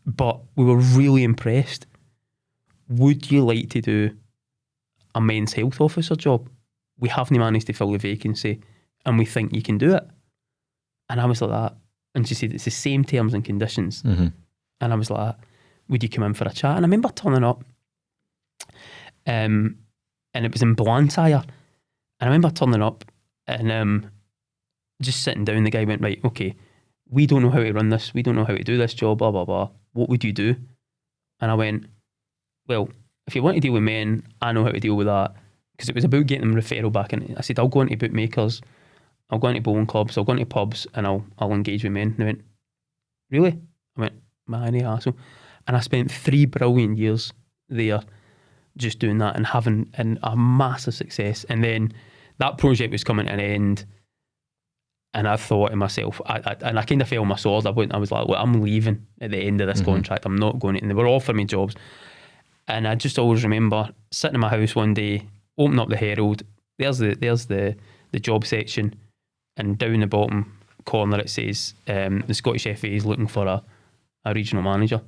but we were really impressed. Would you like to do a men's health officer job? We haven't managed to fill the vacancy, and we think you can do it. And I was like that. And she said, it's the same terms and conditions. And I was like, would you come in for a chat? And I remember turning up, and it was in Blantyre. And I remember turning up and just sitting down. The guy went, right, okay, we don't know how to run this. We don't know how to do this job, blah, blah, blah. What would you do? And I went, well, if you want to deal with men, I know how to deal with that. because it was about getting them referral back in. I said, I'll go into bookmakers, I'll go into bowling clubs, I'll go into pubs, and I'll engage with men. And they went, really? I went, man, any hassle. And I spent 3 brilliant years there just doing that and having a massive success. And then that project was coming to an end, and I thought to myself, I kind of fell on my sword. I was like, well, I'm leaving at the end of this contract. I'm not going to. And they were offering me jobs. And I just always remember sitting in my house one day, open up the Herald, there's the job section, and down the bottom corner it says the Scottish FA is looking for a regional manager.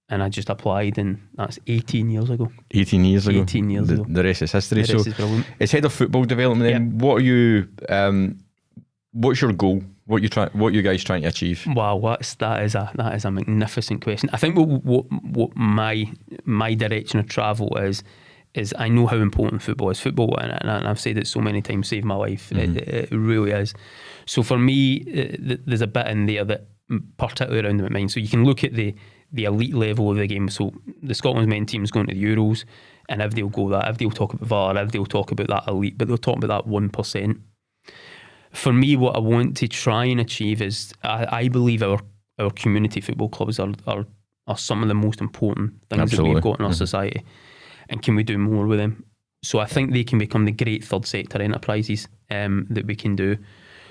And I just applied, and that's 18 years ago. 18 years ago. 18 years ago. The rest is history. The rest is brilliant. It's head of football development then. Yep. What are you, what's your goal? What you guys trying to achieve? Wow, that is a magnificent question. I think what my direction of travel is I know how important football is. Football, and I've said it so many times, saved my life. It really is. So for me, there's a bit in there that particularly around the mind. So you can look at the elite level of the game. So the Scotland's men team is going to the Euros, and if they'll go that, if they'll talk about VAR, if they'll talk about that elite, but they'll talk about that 1%. For me, what I want to try and achieve is I believe our community football clubs are some of the most important things Absolutely. that we've got in our society, and can we do more with them? So I think they can become the great third sector enterprises that we can do.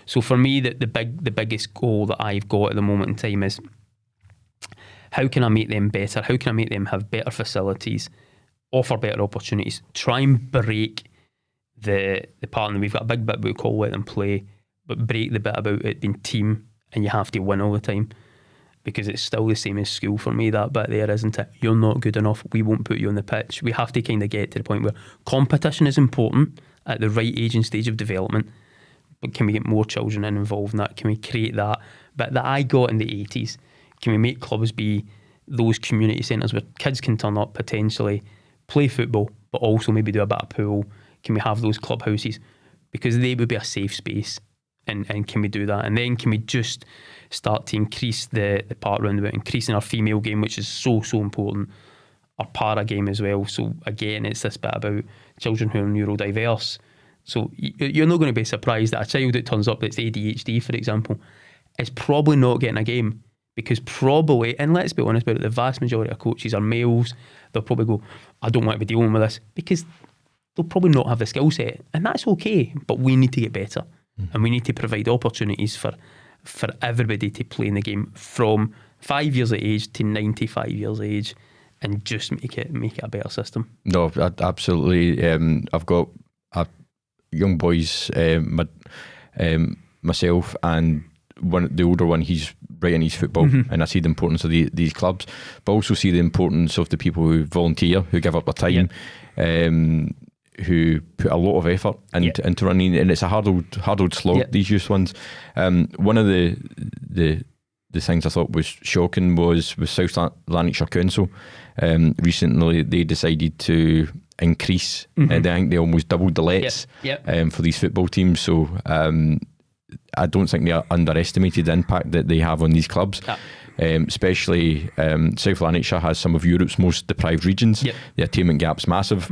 So for me, the biggest goal that I've got at the moment in time is, how can I make them better? How can I make them have better facilities, offer better opportunities, try and break the part, and we've got a big bit we call let them play, but break the bit about it being team and you have to win all the time, because it's still the same as school for me, that bit there, isn't it? You're not good enough, we won't put you on the pitch. We have to kind of get to the point where competition is important at the right age and stage of development, but can we get more children involved in that? Can we create that bit that I got in the 80s? Can we make clubs be those community centres where kids can turn up, potentially play football, but also maybe do a bit of pool? Can we have those clubhouses? Because they would be a safe space. And can we do that? And then can we just start to increase the part around about increasing our female game, which is so important, our para game as well. So again, it's this bit about children who are neurodiverse. So you're not going to be surprised that a child that turns up that's ADHD, for example, is probably not getting a game. Because probably, and let's be honest about it, the vast majority of coaches are males. They'll probably go, I don't want to be dealing with this, because they'll probably not have the skill set. And that's okay, but we need to get better. And we need to provide opportunities for everybody to play in the game from 5 years of age to 95 years of age, and just make it a better system. No, absolutely. I've got young boys, myself, and the older one, he's right in his football, and I see the importance of these clubs, but also see the importance of the people who volunteer, who give up their time, who put a lot of effort into running, and it's a hard-old slog, these youth ones. One of the things I thought was shocking was with South Lanarkshire Council. Recently they decided to increase, I think they almost doubled the lets for these football teams. So I don't think they underestimated the impact that they have on these clubs. Especially South Lanarkshire has some of Europe's most deprived regions. The attainment gap's massive.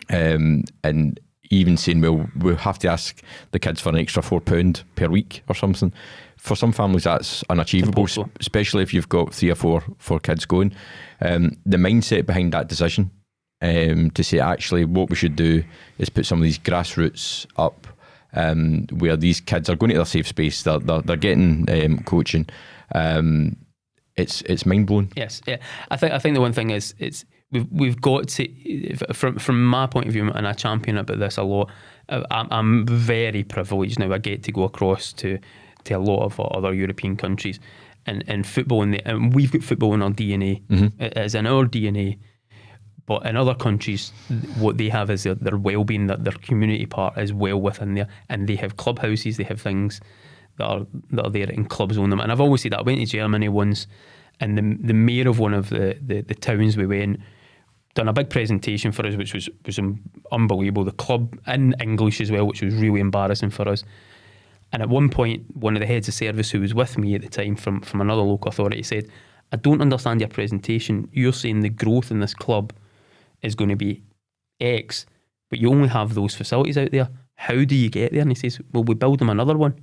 And even saying, well, we'll have to ask the kids for an extra £4 per week or something. For some families that's unachievable, especially if you've got 3 or 4 kids going. The mindset behind that decision, to say actually what we should do is put some of these grassroots up, where these kids are going to their safe space, they're getting coaching. It's mind blowing. Yes, yeah. I think the one thing is we've got to, from my point of view, and I champion about this a lot. I'm very privileged now. I get to go across to a lot of other European countries, and football and we've got football in our DNA. It is in our DNA. But in other countries, what they have is their well-being, that their community part is well within there, and they have clubhouses, they have things that are there, and clubs own them. And I've always said that. I went to Germany once, and the mayor of one of the towns we went, done a big presentation for us, which was unbelievable. The club in English as well, which was really embarrassing for us. And at one point, one of the heads of service who was with me at the time from another local authority said, I don't understand your presentation. You're saying the growth in this club is going to be X, but you only have those facilities out there. How do you get there? And he says, well, we build them another one.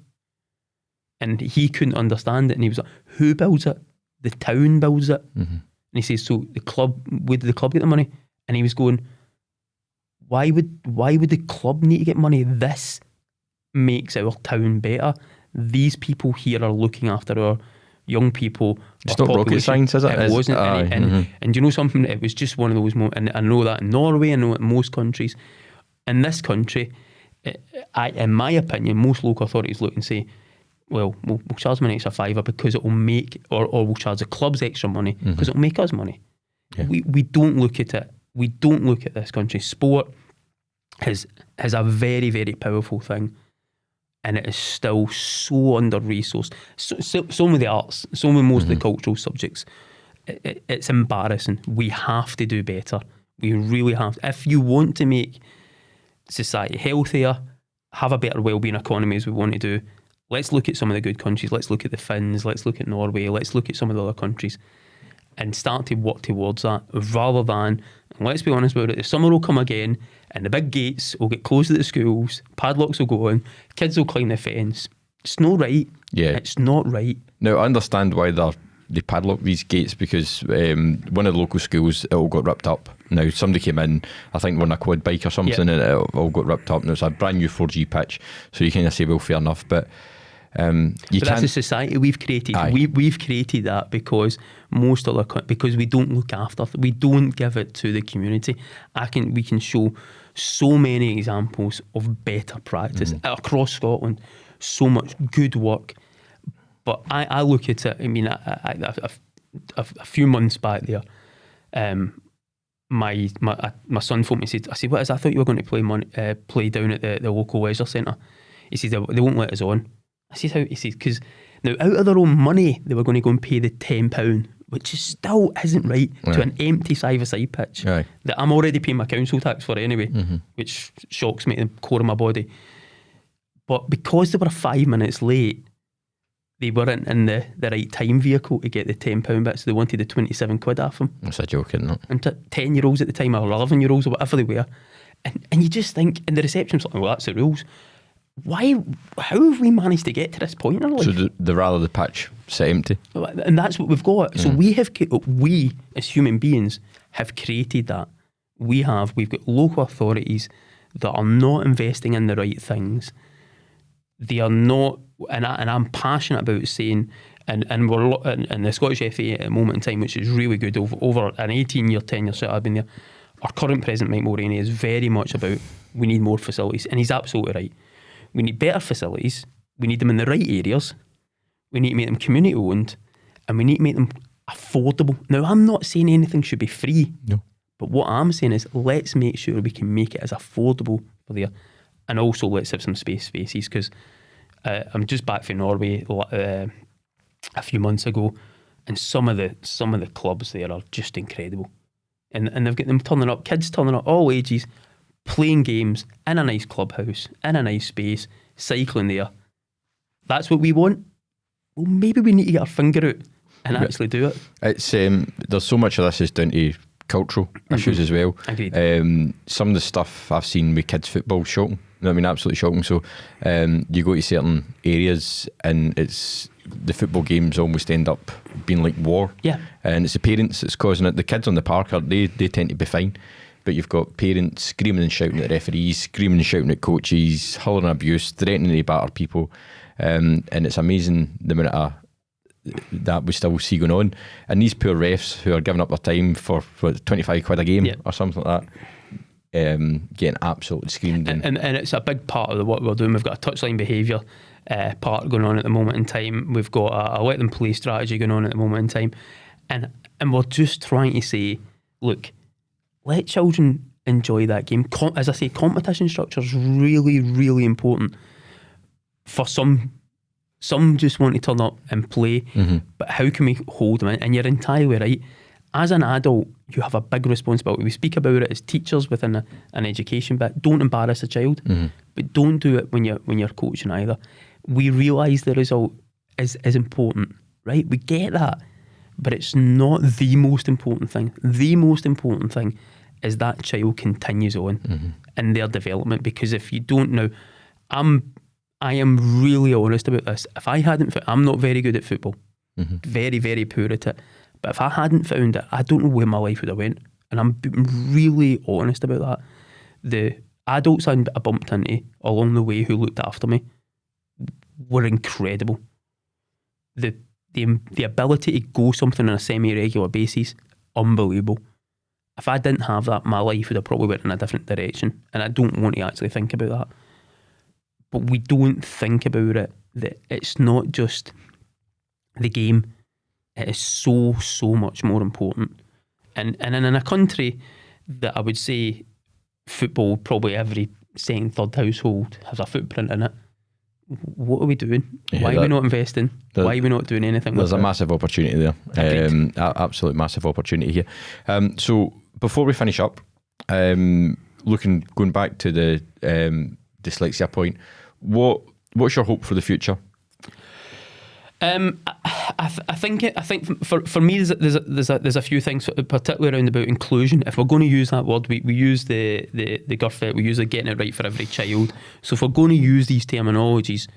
And he couldn't understand it. And he was like, who builds it? The town builds it. And he says, so the club, where did the club get the money? And he was going, why would the club need to get money? This makes our town better. These people here are looking after our young people. It's not rocket science, is it? It wasn't. And do you know something? It was just one of those moments. And I know that in Norway, I know it in most countries. In this country, in my opinion, most local authorities look and say, well, we'll charge them an extra £5 because it will make, or we'll charge the clubs extra money because it will make us money. Yeah. We don't look at it. We don't look at this country. Sport is a very, very powerful thing, and it is still so under-resourced. So with the arts, so with most of the cultural subjects, it's embarrassing. We have to do better. We really have to. If you want to make society healthier, have a better wellbeing economy as we want to do, let's look at some of the good countries. Let's look at the Finns. Let's look at Norway. Let's look at some of the other countries and start to work towards that, rather than, and let's be honest about it, the summer will come again and the big gates will get closed at the schools, padlocks will go on, kids will climb the fence. It's not right. Yeah. It's not right. Now, I understand why they padlock these gates, because one of the local schools, it all got ripped up. Now, somebody came in, I think on a quad bike or something, and it all got ripped up. And it was a brand new 4G pitch. So you kind of say, well, fair enough. But that's the society we've created. We've created that because because we don't look after it. We don't give it to the community. We can show so many examples of better practice across Scotland. So much good work. But I look at it. I mean, a few months back there, my son phoned me and said, I said, what is that? I thought you were going to play down at the local leisure centre. He said, they won't let us on. I said, how? He said, because now out of their own money, they were going to go and pay the £10, which still isn't right, to an empty five-a-side pitch that I'm already paying my council tax for anyway, which shocks me to the core of my body. But because they were 5 minutes late, they weren't in the right time vehicle to get the £10 bit, so they wanted the 27 quid off them. That's a joke, isn't it? And 10-year-olds at the time, or 11-year-olds, or whatever they were. And you just think, and the reception's like, well, that's the rules. How have we managed to get to this point in our life? So the rather the pitch sit empty, and that's what we've got. So we as human beings have created that. We've got local authorities that are not investing in the right things. They are not, and I'm passionate about saying, and we're in the Scottish FA at a moment in time, which is really good, over an 18-year tenure since I've been there. Our current president, Mike Mulroney, is very much about, we need more facilities, and he's absolutely right. We need better facilities. We need them in the right areas. We need to make them community owned, and we need to make them affordable. Now, I'm not saying anything should be free. No. But what I'm saying is, let's make sure we can make it as affordable for there, and also let's have some spaces. Because I'm just back from Norway a few months ago, and some of the clubs there are just incredible, and they've got them turning up, kids turning up, all ages, playing games in a nice clubhouse, in a nice space, cycling there. That's what we want. Well, maybe we need to get our finger out and actually do it. It's there's so much of this is down to cultural issues as well. Agreed. Some of the stuff I've seen with kids football, shocking. I mean, absolutely shocking. So you go to certain areas and it's the football games almost end up being like war. Yeah. And it's the parents that's causing it. The kids on the park, they tend to be fine. But you've got parents screaming and shouting at referees, screaming and shouting at coaches, hurling abuse, threatening to batter people. And it's amazing the amount of that we still see going on. And these poor refs who are giving up their time for 25 quid a game or something like that, getting absolutely screamed. And it's a big part of what we're doing. We've got a touchline behaviour part going on at the moment in time. We've got a let them play strategy going on at the moment in time. And we're just trying to say, look, let children enjoy that game. As I say, competition structure is really, really important. For some just want to turn up and play, but how can we hold them in? And you're entirely right. As an adult, you have a big responsibility. We speak about it as teachers within an education bit. Don't embarrass a child, but don't do it when you're coaching either. We realise the result is important, right? We get that, but it's not the most important thing. The most important thing is that child continues on in their development. Because if you don't know, I am really honest about this. If I hadn't, I'm not very good at football, very, very poor at it. But if I hadn't found it, I don't know where my life would have went. And I'm being really honest about that. The adults I bumped into along the way who looked after me were incredible. The ability to go something on a semi-regular basis, unbelievable. If I didn't have that, my life would have probably went in a different direction. And I don't want to actually think about that. But we don't think about it, that it's not just the game. It is so, so much more important. And in a country that I would say football, probably every second, third household has a footprint in it. What are we doing? Why are we not investing? Why are we not doing anything? There's a massive opportunity there. Absolute massive opportunity here. So before we finish up, going back to the dyslexia point, what's your hope for the future? I think for me there's a few things, particularly around about inclusion. If we're going to use that word, we use the GURFET, we use the getting it right for every child. So if we're going to use these terminologies,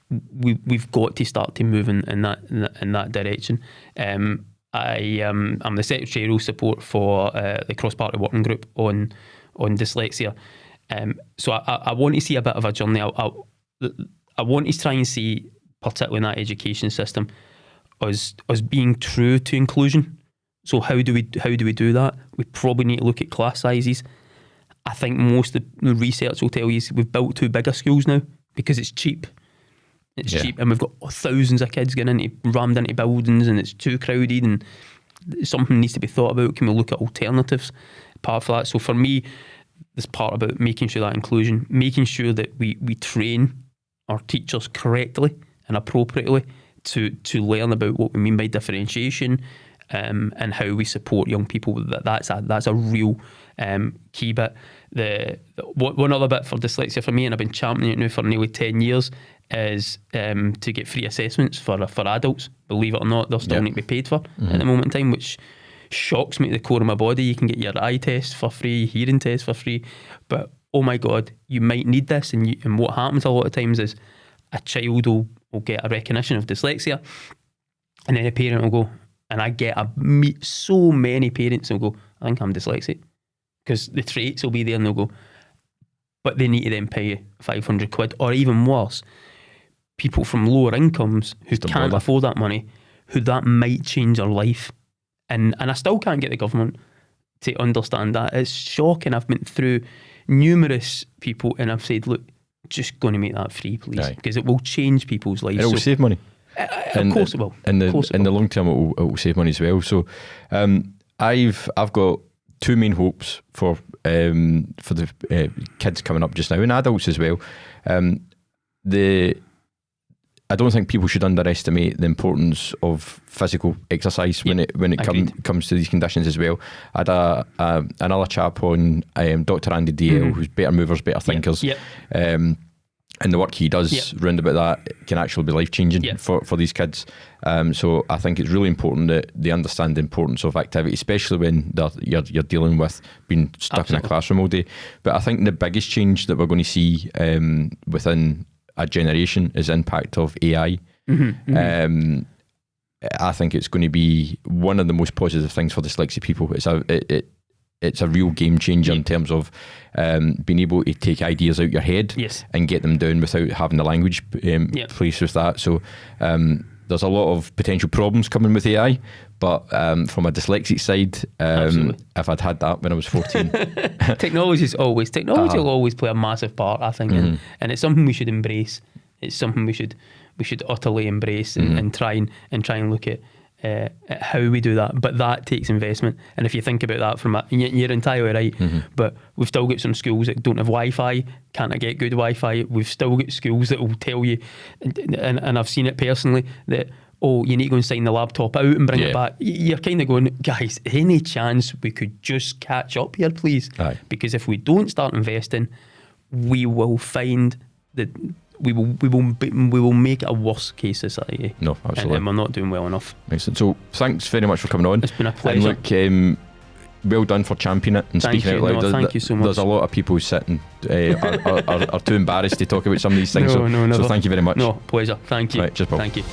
we've got to start to move in that direction. I'm the secretarial support for the cross-party working group on dyslexia. So I want to see a bit of a journey. I want to try and see, particularly in that education system, us being true to inclusion. So how do we do that? We probably need to look at class sizes. I think most of the research will tell you we've built too big of schools now because it's cheap. It's cheap, and we've got thousands of kids getting rammed into buildings, and it's too crowded, and something needs to be thought about. Can we look at alternatives? Part for that. So for me, this part about making sure that inclusion, making sure that we train our teachers correctly and appropriately to learn about what we mean by differentiation, and how we support young people. That's a real key bit. One other bit for dyslexia for me, and I've been championing it now for nearly 10 years, is to get free assessments for adults. Believe it or not, they're still need to be paid for at the moment in time, which shocks me to the core of my body. You can get your eye test for free, hearing test for free, but oh my God, you might need this. And what happens a lot of times is a child will get a recognition of dyslexia, and then a parent will go, and I meet so many parents who will go, I think I'm dyslexic, because the traits will be there, and they'll go, but they need to then pay 500 quid, or even worse, people from lower incomes who can't afford that money, who that might change their life. And I still can't get the government to understand that. It's shocking. I've been through numerous people and I've said, look, just going to make that free, please, because it will change people's lives. It will save money. Of course it will. In the long term, it will save money as well. So I've got two main hopes for the kids coming up just now, and adults as well. I don't think people should underestimate the importance of physical exercise when it comes to these conditions as well. I had another chap on, Dr. Andy DL, who's Better Movers, Better Thinkers. And the work he does round about that can actually be life-changing for these kids. So I think it's really important that they understand the importance of activity, especially when you're dealing with being stuck in a classroom all day. But I think the biggest change that we're going to see within a generation is impact of AI. I think it's going to be one of the most positive things for dyslexic people. It's a real game changer in terms of being able to take ideas out your head and get them down without having the language placed with that. So there's a lot of potential problems coming with AI, but from a dyslexic side, if I'd had that when I was 14. Technology will always play a massive part, I think, and it's something we should embrace. It's something we should utterly embrace and try and look at how we do that. But that takes investment, and if you think about that you're entirely right. But we've still got some schools that don't have Wi-Fi, can't get good Wi-Fi. We've still got schools that will tell you, and I've seen it personally, that you need to go and sign the laptop out and bring it back. You're kind of going, guys, any chance we could just catch up here, please? Because if we don't start investing, we will find that we will make it a worse case society. No, absolutely. And we're not doing well enough. Excellent. So thanks very much for coming on. It's been a pleasure. And look, well done for championing it and Thank speaking you. out loud. No, thank you so much. There's a lot of people sitting are too embarrassed to talk about some of these things. No, So never. thank you very much. No, pleasure. Thank you. Right, cheers, Paul. Thank you.